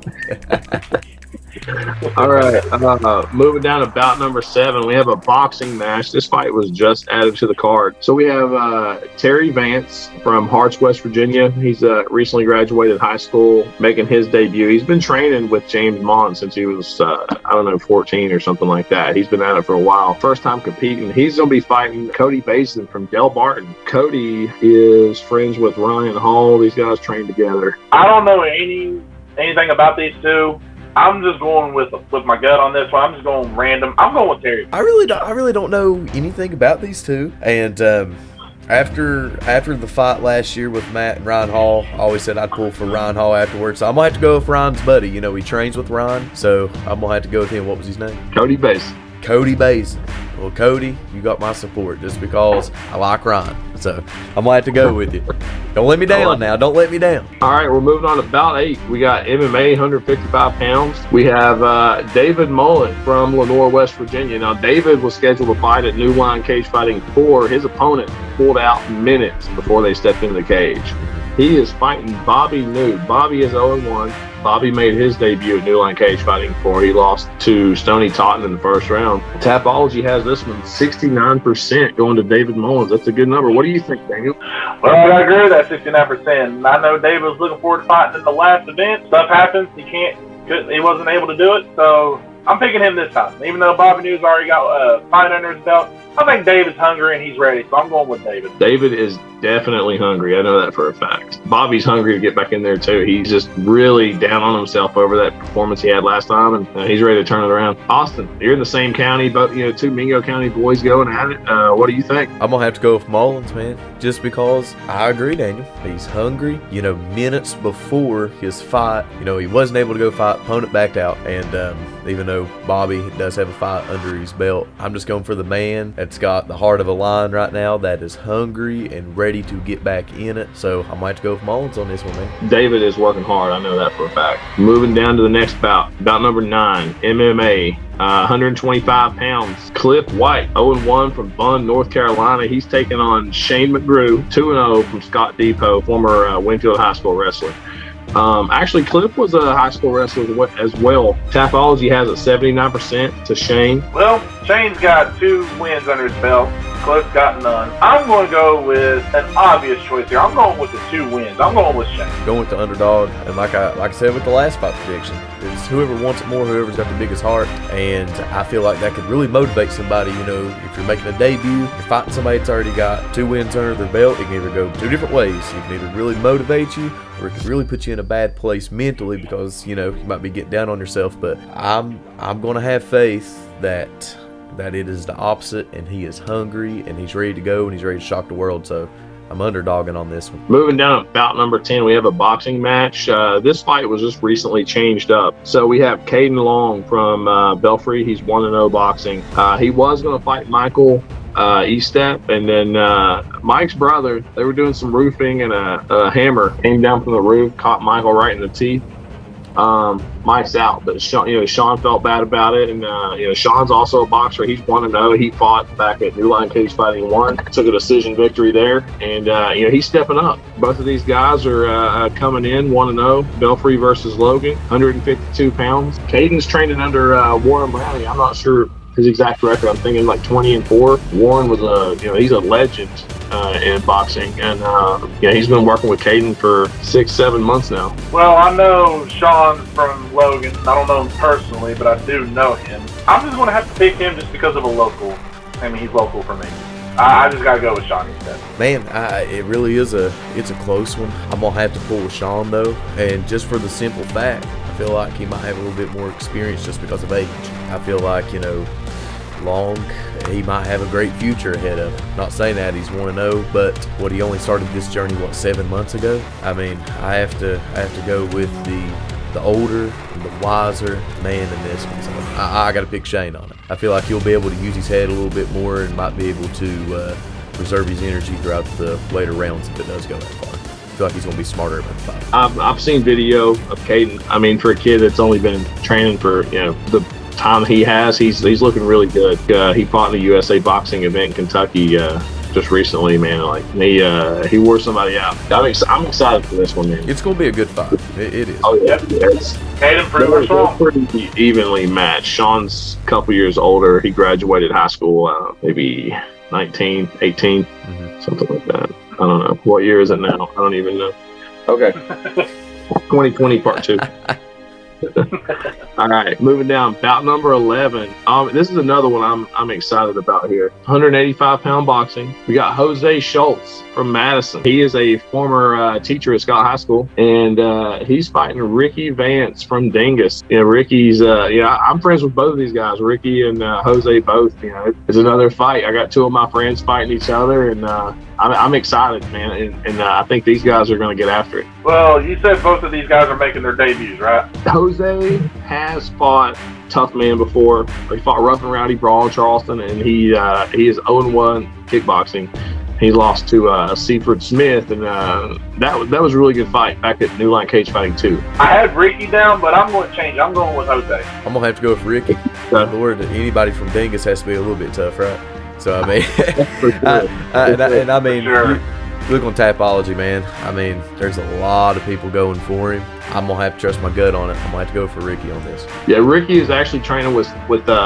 All right, moving down to bout number 7, we have a boxing match. This fight was just added to the card. So we have Terry Vance from Harts, West Virginia. He's recently graduated high school, making his debut. He's been training with James Mon since he was, 14 or something like that. He's been at it for a while. First time competing. He's going to be fighting Cody Basin from Del Barton. Cody is friends with Ryan Hall. These guys train together. I don't know anything about these two. I'm just going with my gut on this one. I'm just going random. I'm going with Terry. I really don't know anything about these two. And after the fight last year with Matt and Ryan Hall, I always said I'd pull for Ryan Hall afterwards. So I'm gonna have to go with Ryan's buddy. You know, he trains with Ryan, so I'm gonna have to go with him. What was his name? Cody Basin. Cody Basin. Well, Cody, you got my support just because I like Ryan. So I'm gonna have to go with you. Don't let me down now. Don't let me down. All right, we're moving on to bout 8. We got MMA, 155 pounds. We have David Mullet from Lenore, West Virginia. Now, David was scheduled to fight at New Line Cagefighting 4. His opponent pulled out minutes before they stepped into the cage. He is fighting Bobby New. Bobby is 0-1. Bobby made his debut at New Line Cagefighting 4. He lost to Stoney Totten in the first round. Tapology has this one 69% going to David Mullins. That's a good number. What do you think, Daniel? Well, I agree with that 69%. I know David was looking forward to fighting in the last event. Stuff happens. He wasn't able to do it. So I'm picking him this time. Even though Bobby New's already got a fight under his belt, I think David's hungry and he's ready. So I'm going with David. David is definitely hungry. I know that for a fact. Bobby's hungry to get back in there too. He's just really down on himself over that performance he had last time, and he's ready to turn it around. Austin, you're in the same county, but two Mingo County boys going at it. What do you think? I'm gonna have to go with Mullins, man, just because I agree, Daniel. He's hungry. Minutes before his fight, he wasn't able to go fight. Opponent backed out, and even though Bobby does have a fight under his belt, I'm just going for the man that's got the heart of a lion right now, that is hungry and ready to get back in it. So I might have to go with Mullins on this one, man. David is working hard. I know that for a fact. Moving down to the next bout number 9, MMA. 125 pounds. Cliff White, 0-1 from Bunn, North Carolina. He's taking on Shane McGrew, 2-0 from Scott Depot, former Winfield High School wrestler. Actually, Cliff was a high school wrestler as well. Tapology has it 79% to Shane. Well, Shane's got 2 wins under his belt. Cliff's got none. I'm going to go with an obvious choice here. I'm going with the 2 wins. I'm going with Shane. Going with the underdog, and like I said with the last fight prediction, it's whoever wants it more, whoever's got the biggest heart, and I feel like that could really motivate somebody. If you're making a debut, you're fighting somebody that's already got 2 wins under their belt, it can either go 2 different ways. It can either really motivate you, or it could really put you in a bad place mentally because, you might be getting down on yourself. But I'm going to have faith that it is the opposite, and he is hungry, and he's ready to go, and he's ready to shock the world. So I'm underdogging on this one. Moving down to bout number 10, we have a boxing match. This fight was just recently changed up. So we have Caden Long from Belfry. He's 1-0 boxing. He was going to fight Michael Estep, and then Mike's brother, they were doing some roofing, and a hammer came down from the roof, caught Michael right in the teeth. Mike's out, but Sean felt bad about it, and Sean's also a boxer. He's 1-0. He fought back at New Line Cagefighting 1, took a decision victory there, and he's stepping up. Both of these guys are coming in 1-0. Belfry versus Logan, 152 pounds. Caden's training under Warren Brownie. I'm not sure his exact record. I'm thinking like 20-4. Warren was he's a legend in boxing, and he's been working with Caden for 6-7 months now. Well, I know Sean from Logan. I don't know him personally, but I do know him. I'm just going to have to pick him just because of a local. He's local for me. I just got to go with Sean instead. Man, it really is it's a close one. I'm going to have to pull with Sean, though, and just for the simple fact, I feel like he might have a little bit more experience just because of age. I feel like, Long, he might have a great future ahead of him. Not saying that he's 1-0, but he only started this journey 7 months ago. I have to go with the older and the wiser man in this one. So I got to pick Shane on it. I feel like he'll be able to use his head a little bit more and might be able to preserve his energy throughout the later rounds if it does go that far. I feel like he's going to be smarter about the fight. I've seen video of Caden. I mean, for a kid that's only been training for the time he has, he's looking really good. He fought in a USA boxing event in Kentucky just recently, man. Like he wore somebody out. I'm excited for this one, man. It's going to be a good fight. It is. Oh yeah, Caden pretty evenly matched. Sean's a couple years older. He graduated high school maybe 19, 18, something like that. I don't know. What year is it now? I don't even know. Okay. 2020 part 2. All right, moving down. Bout number 11. This is another one I'm excited about here. 185-pound boxing. We got Jose Schultz from Madison. He is a former teacher at Scott High School, and he's fighting Ricky Vance from Dingus. Ricky's, I'm friends with both of these guys. Ricky and Jose both. It's another fight. I got 2 of my friends fighting each other, and I'm excited, man. And I think these guys are going to get after it. Well, you said both of these guys are making their debuts, right? Jose has fought tough man before. He fought Rough and Rowdy Brawl in Charleston, and he is 0-1 kickboxing. He lost to Seaford Smith, and that was a really good fight back at New Line Cagefighting 2. I had Ricky down, but I'm going to change. I'm going with Jose. I'm going to have to go with Ricky. Lord, anybody from Dingus has to be a little bit tough, right? So, I mean, I mean, sure. Look on Tapology, man. I mean, there's a lot of people going for him. I'm going to have to trust my gut on it. I'm going to have to go for Ricky on this. Yeah, Ricky is actually training with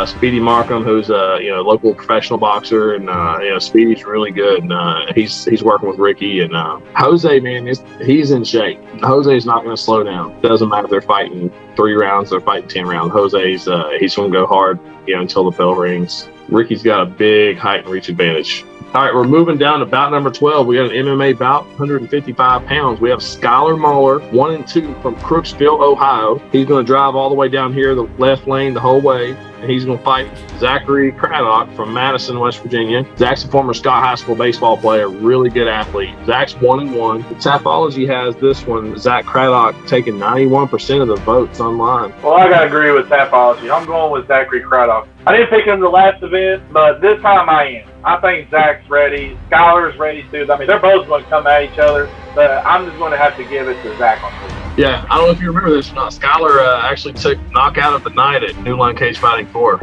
Speedy Markham, who's a local professional boxer, and Speedy's really good. And he's working with Ricky, and Jose, man, he's in shape. Jose's not going to slow down. Doesn't matter if they're fighting 3 rounds, they're fighting 10 rounds. Jose's he's going to go hard, until the bell rings. Ricky's got a big height and reach advantage. All right, we're moving down to bout number 12. We got an MMA bout, 155 pounds. We have Skylar Mahler, 1-2 from Crooksville, Ohio. He's going to drive all the way down here, the left lane, the whole way. And he's going to fight Zachary Craddock from Madison, West Virginia. Zach's a former Scott High School baseball player, really good athlete. Zach's 1-1. Tapology has this one, Zach Craddock taking 91% of the votes online. Well, I got to agree with Tapology. I'm going with Zachary Craddock. I didn't pick him the last event, but this time I am. I think Zach's ready. Skylar's ready too. I mean, they're both going to come at each other, but I'm just going to have to give it to Zach on this. Yeah, I don't know if you remember this or not. Skylar actually took knockout of the night at New Line Cagefighting 4.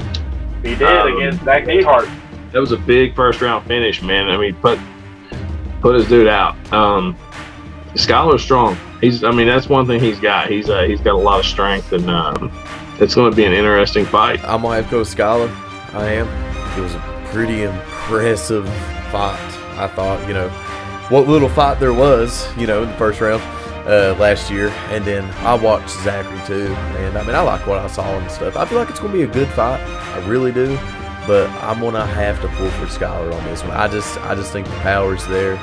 He did against Zach Ehart. That was a big first round finish, man. I mean, put his dude out. Skylar's strong. That's one thing he's got. He's got a lot of strength, and it's going to be an interesting fight. I'm going to have to go with Skylar. I am. It was a pretty impressive fight, I thought. What little fight there was, in the first round last year. And then I watched Zachary too. And I like what I saw and stuff. I feel like it's going to be a good fight. I really do. But I'm going to have to pull for Skylar on this one. I just think the power's there.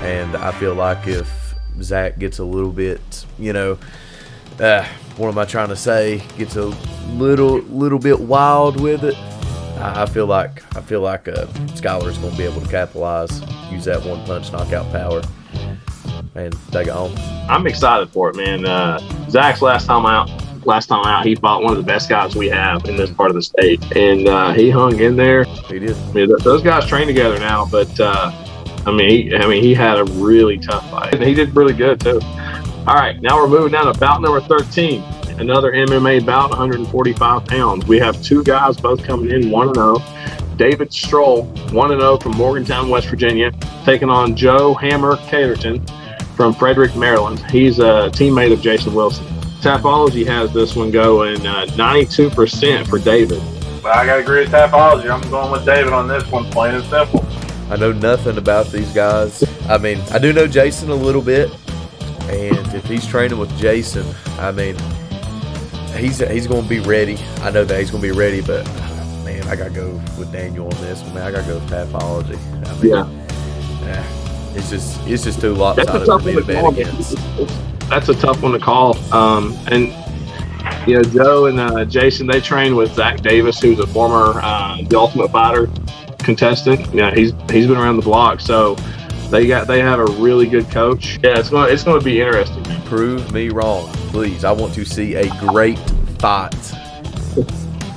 And I feel like if Zach gets a little bit, what am I trying to say? Gets a little bit wild with it. I feel like Skylar's going to be able to capitalize, use that one punch knockout power, and take it home. I'm excited for it, man. Zach's last time out, he fought one of the best guys we have in this part of the state, and he hung in there. He did. Those guys train together now, but he had a really tough fight. He did really good too. All right, now we're moving down to bout number 13. Another MMA bout, 145 pounds. We have 2 guys both coming in 1-0. David Stroll, 1-0 from Morgantown, West Virginia, taking on Joe Hammer Caterton from Frederick, Maryland. He's a teammate of Jason Wilson. Tapology has this one going 92% for David. Well, I got to agree with Tapology. I'm going with David on this one, plain and simple. I know nothing about these guys. I do know Jason a little bit, and if he's training with Jason, he's going to be ready. I know that he's going to be ready, but man, I got to go with Daniel on this one. Man, I got to go with Tapology. It's just too lopsided for me to bet against. That's a tough one to call. Joe and Jason, they train with Zach Davis, who's a former The Ultimate Fighter contestant. He's been around the block, so they have a really good coach. Yeah, it's going to be interesting. Prove me wrong, please. I want to see a great fight.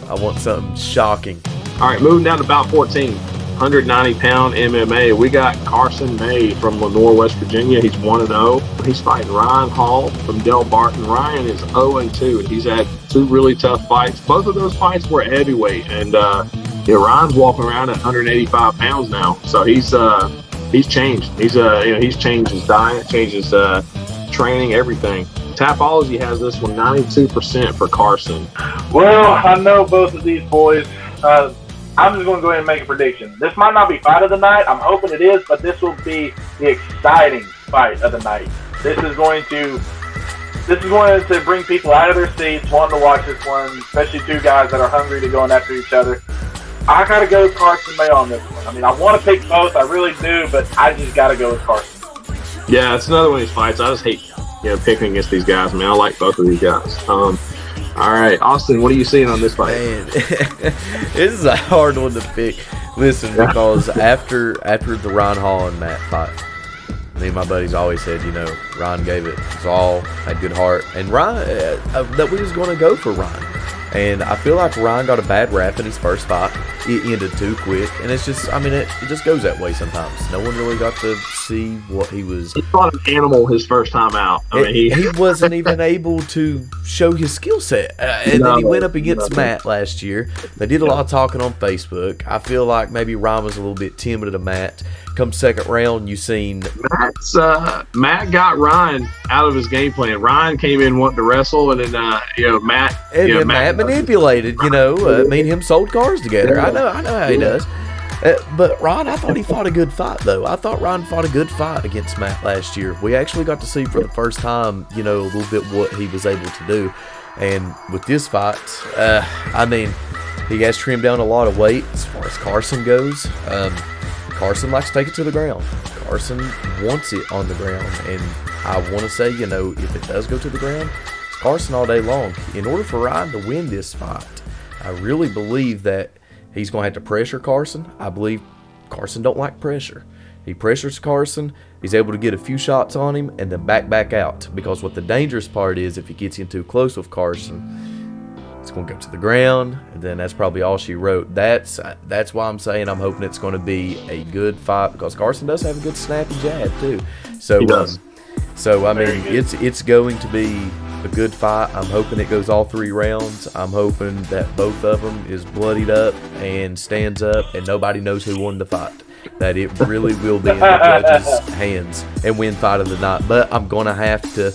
I want something shocking. All right, moving down to bout 14. 190-pound MMA, we got Carson May from Lenore, West Virginia. He's 1-0. He's fighting Ryan Hall from Del Barton. Ryan is 0-2, and he's had 2 really tough fights. Both of those fights were heavyweight, and Ryan's walking around at 185 pounds now. So he's changed. He's changed his diet, changed his training, everything. Tapology has this one 92% for Carson. Well, I know both of these boys. I'm just going to go ahead and make a prediction. This might not be fight of the night. I'm hoping it is, but this will be the exciting fight of the night. This is going to bring people out of their seats, wanting to watch this one, especially 2 guys that are hungry to going after each other. I got to go with Carson May on this one. I mean, I want to pick both. I really do, but I just got to go with Carson. Yeah, it's another one of these fights. I just hate picking against these guys. I mean, I like both of these guys. All right, Austin, what are you seeing on this fight? Man, this is a hard one to pick. Listen, because after the Ron Hall and Matt fight, me and my buddies always said, Ron gave it his all, had good heart, and Ryan, that we was going to go for Ryan. And I feel like Ryan got a bad rap in his first fight. It ended too quick, and it's just, it just goes that way sometimes. No one really got to see what he was. He fought an animal his first time out. He wasn't even able to show his skill set. And then he went up against Matt last year. They did a lot of talking on Facebook. I feel like maybe Ryan was a little bit timid to Matt. Come second round, you seen Matt got Ryan out of his game plan. Ryan came in wanting to wrestle, and then Matt. Matt manipulated. Me and him sold cars together. I know how he does. But Ron, I thought he fought a good fight, though. I thought Ron fought a good fight against Matt last year. We actually got to see for the first time, a little bit what he was able to do. And with this fight, he has trimmed down a lot of weight as far as Carson goes. Carson likes to take it to the ground. Carson wants it on the ground. And I want to say, if it does go to the ground, it's Carson all day long. In order for Ryan to win this fight, I really believe that he's going to have to pressure Carson. I believe Carson don't like pressure. He pressures Carson. He's able to get a few shots on him and then back out. Because what the dangerous part is, if he gets in too close with Carson, it's going to go to the ground, and then that's probably all she wrote. That's why I'm saying I'm hoping it's going to be a good fight, because Carson does have a good snappy jab too. So, he does. It's going to be a good fight. I'm hoping it goes all 3 rounds. I'm hoping that both of them is bloodied up and stands up, and nobody knows who won the fight. That it really will be in the judges' hands and win fight of the night. But I'm gonna have to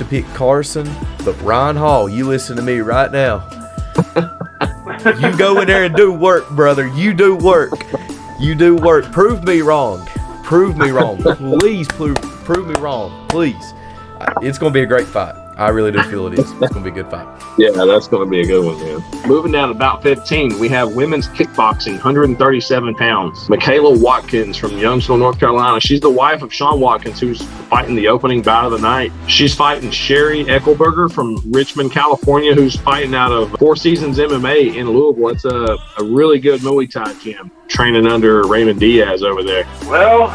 pick Carson. But Ron Hall, you listen to me right now. You go in there and do work, brother. You do work. Prove me wrong. Please prove me wrong. Please. It's going to be a great fight. I really do feel it is. It's going to be a good fight. Yeah, that's going to be a good one, man. Moving down to about 15, we have women's kickboxing, 137 pounds. Michaela Watkins from Youngsville, North Carolina. She's the wife of Sean Watkins, who's fighting the opening bout of the night. She's fighting Sherry Eckelberger from Richmond, California, who's fighting out of Four Seasons MMA in Louisville. It's a really good Muay Thai gym, training under Raymond Diaz over there. Well,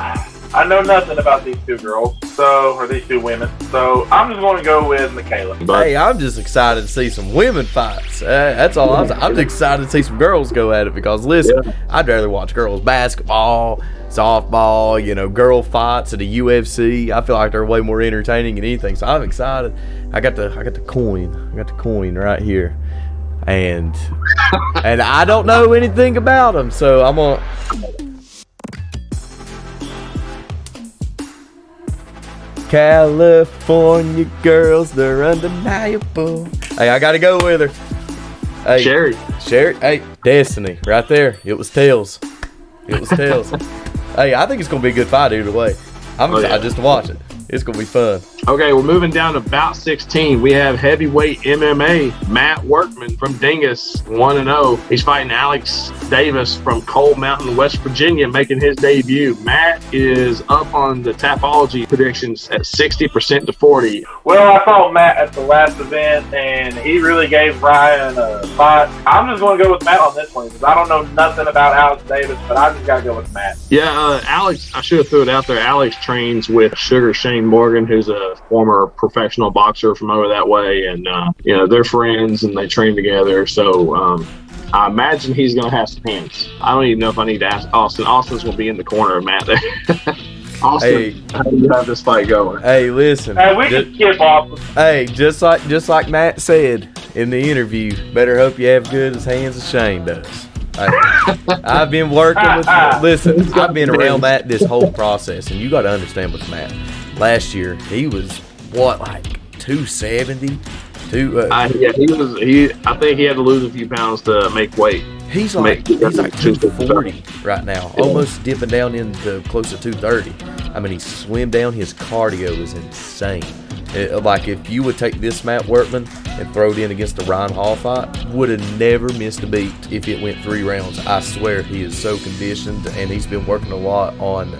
I know nothing about these 2 girls, or these 2 women, so I'm just going to go with Michaela. Hey, I'm just excited to see some women fights. That's all I'm just excited to see some girls go at it, because, listen, I'd rather watch girls basketball, softball, girl fights at the UFC. I feel like they're way more entertaining than anything, so I'm excited. I got the coin right here. And I don't know anything about them, so I'm going to... California girls, they're undeniable. Hey, I gotta go with her. Hey, Sherry. Hey, Destiny, right there. It was tails. Hey, I think it's gonna be a good fight either way. I'm excited just to watch it. It's going to be fun. Okay, we're moving down to bout 16. We have heavyweight MMA, Matt Workman from Dingus, 1-0. He's fighting Alex Davis from Cold Mountain, West Virginia, making his debut. Matt is up on the Tapology predictions at 60% to 40. Well, I saw Matt at the last event, and he really gave Ryan a fight. I'm just going to go with Matt on this one because I don't know nothing about Alex Davis, but I just got to go with Matt. Yeah, Alex, I should have threw it out there. Alex trains with Sugar Shane Morgan, who's a former professional boxer from over that way, and they're friends and they train together. So I imagine he's going to have some hands. I don't even know if I need to ask Austin. Austin's going to be in the corner of Matt there. Austin, how do you have this fight going? Hey, listen. Hey, we can skip off. Hey, just like Matt said in the interview, better hope you have good as hands as Shane does. I've been working with. Listen, I've been around Matt this whole process, and you got to understand with Matt. Last year, he was like 270. I think he had to lose a few pounds to make weight. He's like 240 right now, almost dipping down into close to 230. I mean, he slimmed down. His cardio is insane. Like if you would take this Matt Workman and throw it in against the Ryan Hall fight, would have never missed a beat if it went 3 rounds. I swear he is so conditioned, and he's been working a lot on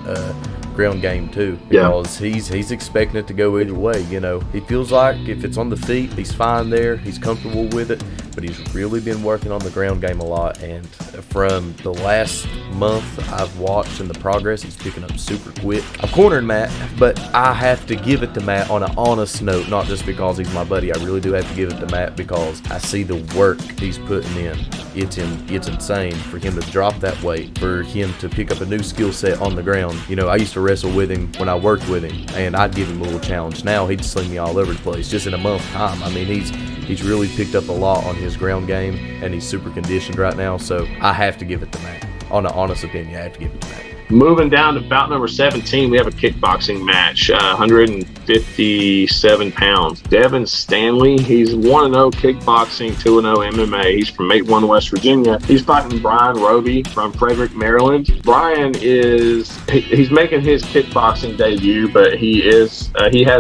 ground game too, because he's expecting it to go either way. You know, he feels like if it's on the feet, he's fine there, he's comfortable with it, but he's really been working on the ground game a lot. And from the last month I've watched, and the progress, he's picking up super quick. I'm cornering Matt, but I have to give it to Matt on an honest note, not just because he's my buddy. I really do have to give it to Matt because I see the work he's putting in. It's insane for him to drop that weight, for him to pick up a new skill set on the ground. You know, I used to wrestle with him when I worked with him, and I'd give him a little challenge. Now he'd sling me all over the place just in a month's time. I mean, he's really picked up a lot on his ground game, and he's super conditioned right now, so I have to give it to Matt. On an honest opinion, I have to give it to Matt. Moving down to bout number 17, we have a kickboxing match, 157 pounds. Devin Stanley, he's 1-0 kickboxing, 2-0 MMA. He's from 8-1 West Virginia. He's fighting Brian Roby from Frederick, Maryland. Brian he's making his kickboxing debut, but he has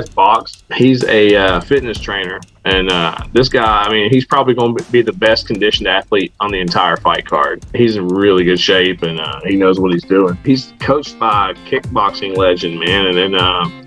boxed. He's a fitness trainer. And this guy, I mean, he's probably going to be the best conditioned athlete on the entire fight card. He's in really good shape, and he knows what he's doing. He's coached by a kickboxing legend, man. And then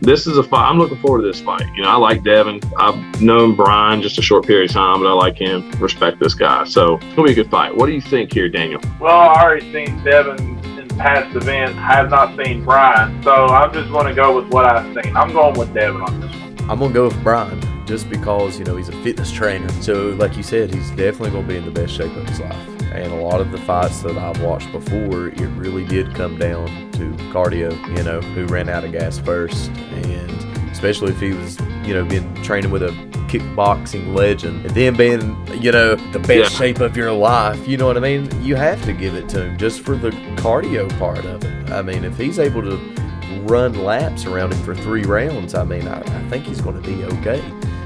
this is a fight. I'm looking forward to this fight. You know, I like Devin. I've known Brian just a short period of time, but I like him. Respect this guy. So it's going to be a good fight. What do you think here, Daniel? Well, I already seen Devin in past events. I have not seen Brian, so I'm just going to go with what I've seen. I'm going with Devin on this one. I'm going to go with Brian just because, you know, he's a fitness trainer. So, like you said, he's definitely going to be in the best shape of his life. And a lot of the fights that I've watched before, it really did come down to cardio, you know, who ran out of gas first. And especially if he was, you know, been training with a kickboxing legend and then being, you know, the best shape of your life, you know what I mean? You have to give it to him just for the cardio part of it. I mean, if he's able to run laps around him for 3 rounds, I mean, I think he's going to be okay.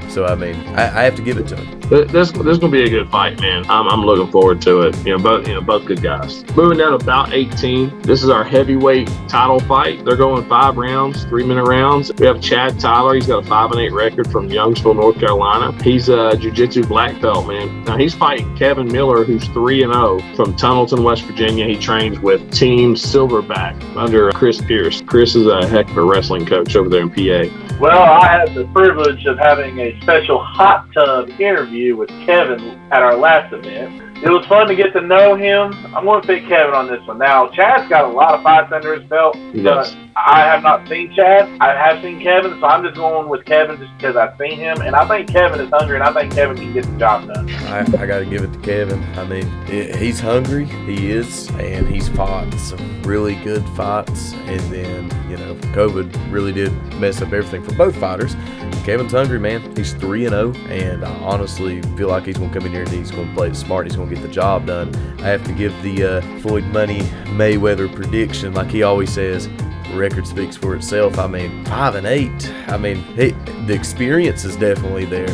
So, I mean, I have to give it to him. This going to be a good fight, man. I'm looking forward to it. Both good guys. Moving down to bout 18. This is our heavyweight title fight. They're going 5 rounds, 3-minute rounds. We have Chad Tyler. He's got a 5-8 record from Youngsville, North Carolina. He's a jiu-jitsu black belt, man. Now he's fighting Kevin Miller, who's 3-0 from Tunnelton, West Virginia. He trains with Team Silverback under Chris Pierce. Chris is a heck of a wrestling coach over there in PA. Well, I had the privilege of having a special hot tub interview with Kevin at our last event. It was fun to get to know him. I'm going to pick Kevin on this one. Now, Chad's got a lot of fights under his belt, but I have not seen Chad. I have seen Kevin, so I'm just going with Kevin just because I've seen him. And I think Kevin is hungry, and I think Kevin can get the job done. I got to give it to Kevin. I mean, he's hungry. He is, and he's fought some really good fights. And then, you know, COVID really did mess up everything for both fighters. Kevin's hungry, man. He's 3-0, and I honestly feel like he's going to come in here and he's going to play it smart. He's going to get the job done. I have to give the Floyd Money Mayweather prediction, like he always says. The record speaks for itself. I mean, 5-8. I mean, the experience is definitely there,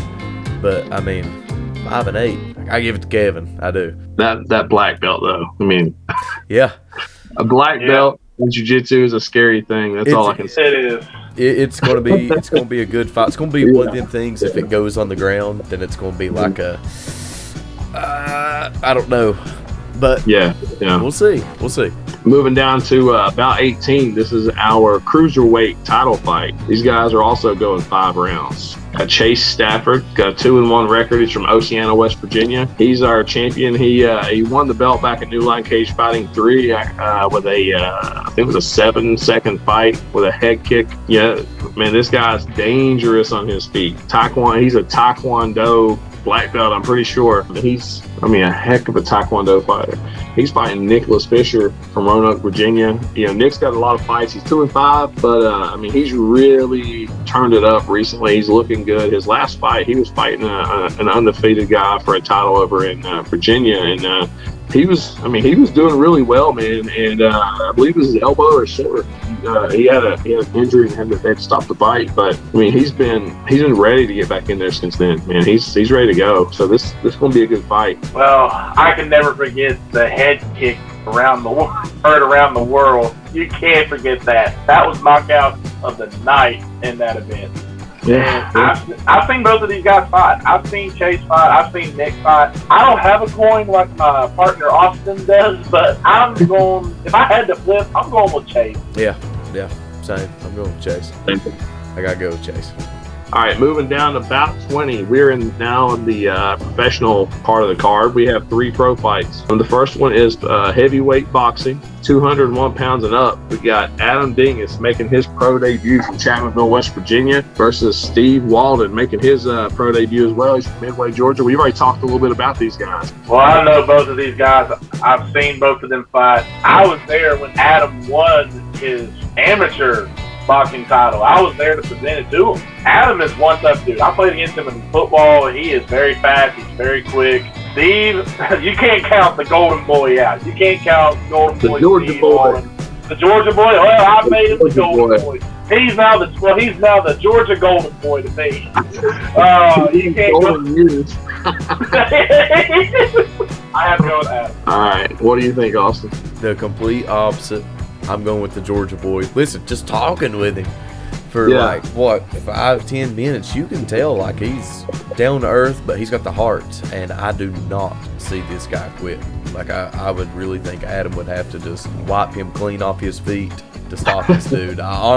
but I mean, 5-8. I give it to Kevin. I do. That black belt, though. I mean, yeah, a black belt in jiu-jitsu is a scary thing. That's all I can say. It is. It's gonna be a good fight. It's gonna be one of them things. If it goes on the ground, then it's gonna be like a I don't know, but yeah, we'll see. Moving down to about 18. This is our cruiserweight title fight. These guys are also going 5 rounds. Chase Stafford got a 2-1 record. He's from Oceana, West Virginia. He's our champion. He won the belt back at New Line Cagefighting 3 with I think it was a 7-second fight with a head kick. Yeah, man, this guy's dangerous on his feet. He's a Taekwondo black belt, I'm pretty sure. He's, a heck of a Taekwondo fighter. He's fighting Nicholas Fisher from Roanoke, Virginia. Nick's got a lot of fights. He's 2-5, but he's really turned it up recently. He's looking good. His last fight, he was fighting an undefeated guy for a title over in Virginia, and he was doing really well, man. And I believe it was his elbow or shoulder. He had an injury and had to stop the fight. But he's been ready to get back in there since then, man. He's ready to go. So this is going to be a good fight. Well, I can never forget the head kick around the world. You can't forget that. That was knockout of the night in that event. Yeah. I've seen both of these guys fight. I've seen Chase fight. I've seen Nick fight. I don't have a coin like my partner Austin does, but I'm going, if I had to flip, I'm going with Chase. Yeah, same. I'm going with Chase. I got to go with Chase. All right, moving down to bout 20. We're now in the professional part of the card. We have 3 pro fights. And the first one is heavyweight boxing, 201 pounds and up. We got Adam Dingus making his pro debut from Chapmanville, West Virginia, versus Steve Walden making his pro debut as well. He's from Midway, Georgia. We've already talked a little bit about these guys. Well, I know both of these guys. I've seen both of them fight. I was there when Adam won his amateur boxing title. I was there to present it to him. Adam is one tough dude. I played against him in football. He is very fast. He's very quick. Steve, you can't count the golden boy out. You can't count golden boy. The Georgia boy. The Georgia boy. Well, I made him the golden boy. He's now the Georgia golden boy to me. You can't go. I have to go with Adam. All right. What do you think, Austin? The complete opposite. I'm going with the Georgia boy. Listen, just talking with him for 5-10 minutes, you can tell like he's down to earth, but he's got the heart, and I do not see this guy quit. Like I would really think Adam would have to just wipe him clean off his feet to stop this dude. I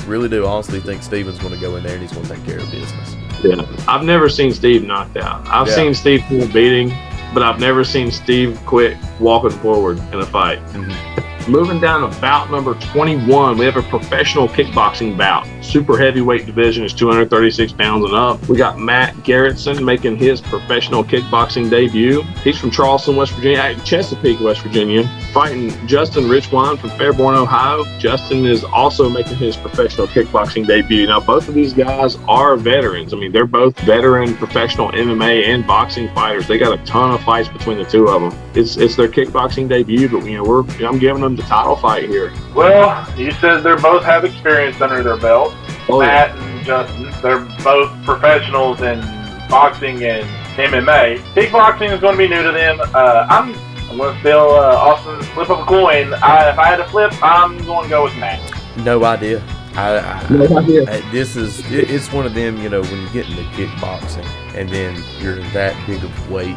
really do honestly think Steven's going to go in there and he's going to take care of business. Yeah, I've never seen Steve knocked out. I've seen Steve beating, but I've never seen Steve quit walking forward in a fight. Mm-hmm. Moving down to bout number 21, we have a professional kickboxing bout. Super heavyweight division is 236 pounds and up. We got Matt Garrettson making his professional kickboxing debut. He's from Charleston, West Virginia, Chesapeake, West Virginia, fighting Justin Richwine from Fairborn, Ohio. Justin is also making his professional kickboxing debut. Now, both of these guys are veterans. They're both veteran professional MMA and boxing fighters. They got a ton of fights between the two of them. It's their kickboxing debut, but I'm giving them the title fight here. Well, you said they both have experience under their belt. Matt and Justin, they're both professionals in boxing and MMA. Kickboxing is going to be new to them. I'm going to still Austin flip of a coin. If I had to flip, I'm going to go with Matt. No idea. No idea. It's one of them, when you get into kickboxing and then you're that big of weight.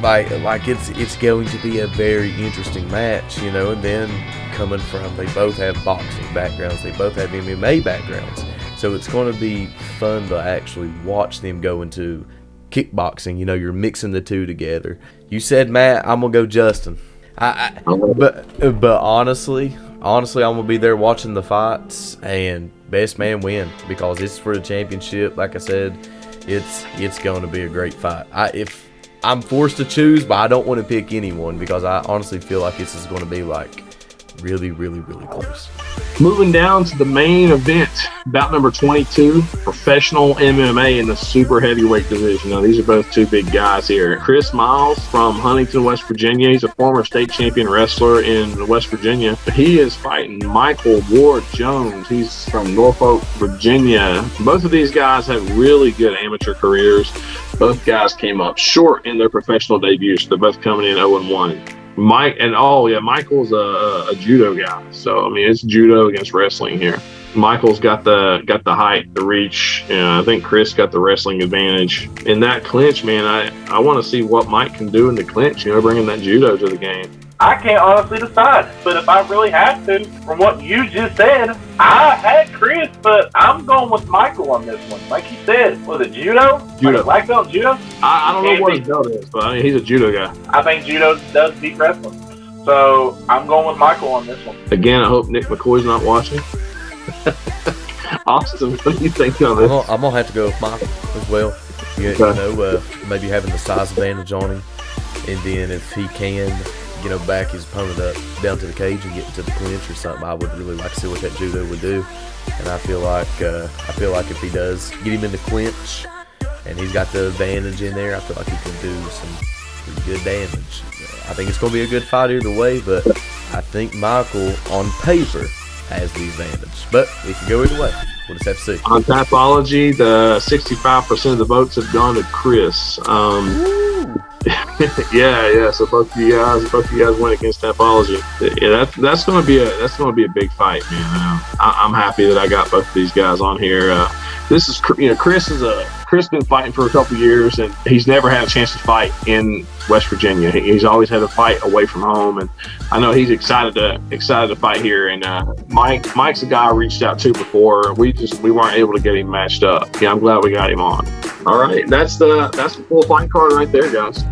Like it's going to be a very interesting match, and then coming from, they both have boxing backgrounds, they both have MMA backgrounds, so it's going to be fun to actually watch them go into kickboxing. You're mixing the two together. You said Matt, I'm gonna go Justin. But honestly, I'm gonna be there watching the fights, and best man win, because it's for the championship. Like I said, it's going to be a great fight. If I'm forced to choose, but I don't want to pick anyone, because I honestly feel like this is going to be like really, really, really close. Moving down to the main event, bout number 22, professional MMA in the super heavyweight division. Now, these are both two big guys here. Chris Miles from Huntington, West Virginia. He's a former state champion wrestler in West Virginia. He is fighting Michael Ward Jones. He's from Norfolk, Virginia. Both of these guys have really good amateur careers. Both guys came up short in their professional debuts. They're both coming in 0-1. Michael's a judo guy. So, it's judo against wrestling here. Michael's got the height, the reach. I think Chris got the wrestling advantage. In that clinch, man, I want to see what Mike can do in the clinch, bringing that judo to the game. I can't honestly decide, but if I really had to, from what you just said, I had Chris, but I'm going with Michael on this one. Like you said, was it judo? Judo. Like black belt judo? I don't know what his belt is, but he's a judo guy. I think judo does beat wrestling. So I'm going with Michael on this one. Again, I hope Nick McCoy's not watching. Austin, what do you think on this? I'm going to have to go with Michael as well. You know, maybe having the size advantage on him, and then if he can, you know, back his opponent up down to the cage and get into the clinch or something, I would really like to see what that judo would do. And I feel like if he does get him in the clinch and he's got the advantage in there, I feel like he can do some pretty good damage. I think it's going to be a good fight either way, but I think Michael on paper has the advantage. But it can go either way. We'll just have to see. On Tapology, the 65% of the votes have gone to Chris. Yeah. So both of you guys went against Tapology. Yeah, that's going to be a big fight, man. I'm happy that I got both of these guys on here. This is, you know, Chris been fighting for a couple years, and he's never had a chance to fight in West Virginia. He's always had to fight away from home, and I know he's excited to fight here. And Mike's a guy I reached out to before. We weren't able to get him matched up. Yeah, I'm glad we got him on. All right, that's the full fight card right there, guys.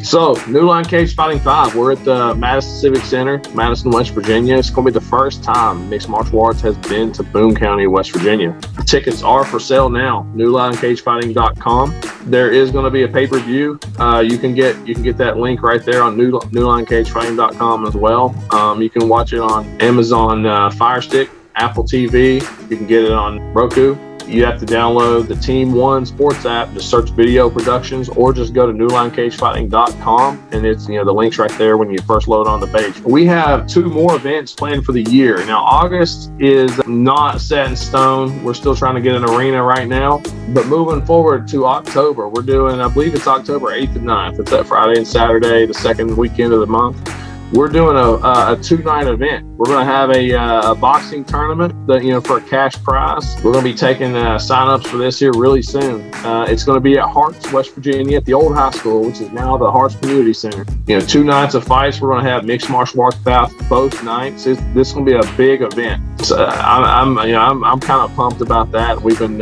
So, New Line Cage Fighting 5. We're at the Madison Civic Center, Madison, West Virginia. It's going to be the first time mixed martial arts has been to Boone County, West Virginia. Tickets are for sale now. NewLineCagefighting.com. There is going to be a pay-per-view. You can get that link right there on NewLineCagefighting.com as well. You can watch it on Amazon Fire Stick, Apple TV. You can get it on Roku. You have to download the Team One Sports app, just search Video Productions, or just go to NewLineCagefighting.com, and it's, you know, the link's right there when you first load on the page. We have 2 more events planned for the year. Now, August is not set in stone. We're still trying to get an arena right now, but moving forward to October, we're doing, I believe it's October 8th and 9th. It's that Friday and Saturday, the second weekend of the month. We're doing a 2-night event. We're going to have a boxing tournament that, you know, for a cash prize. We're going to be taking sign-ups for this here really soon. It's going to be at Harts, West Virginia, at the old high school, which is now the Harts Community Center. You know, 2 nights of fights. We're going to have mixed martial arts bouts both nights. This is going to be a big event. So I'm kind of pumped about that. We've been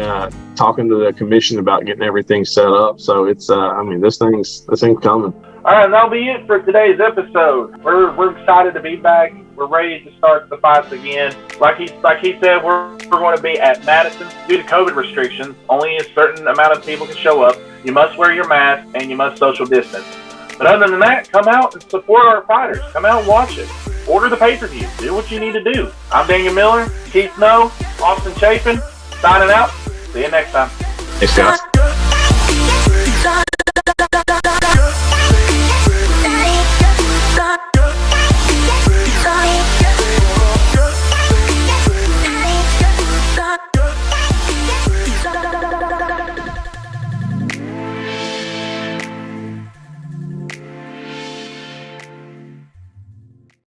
talking to the commission about getting everything set up. So it's this thing's coming. All right, that'll be it for today's episode. We're excited to be back. We're ready to start the fights again. Like he said, we're going to be at Madison due to COVID restrictions. Only a certain amount of people can show up. You must wear your mask and you must social distance. But other than that, come out and support our fighters. Come out and watch it. Order the pay-per-view. Do what you need to do. I'm Daniel Miller, Keith Snow, Austin Chafin, signing out. See you next time. Thanks, guys.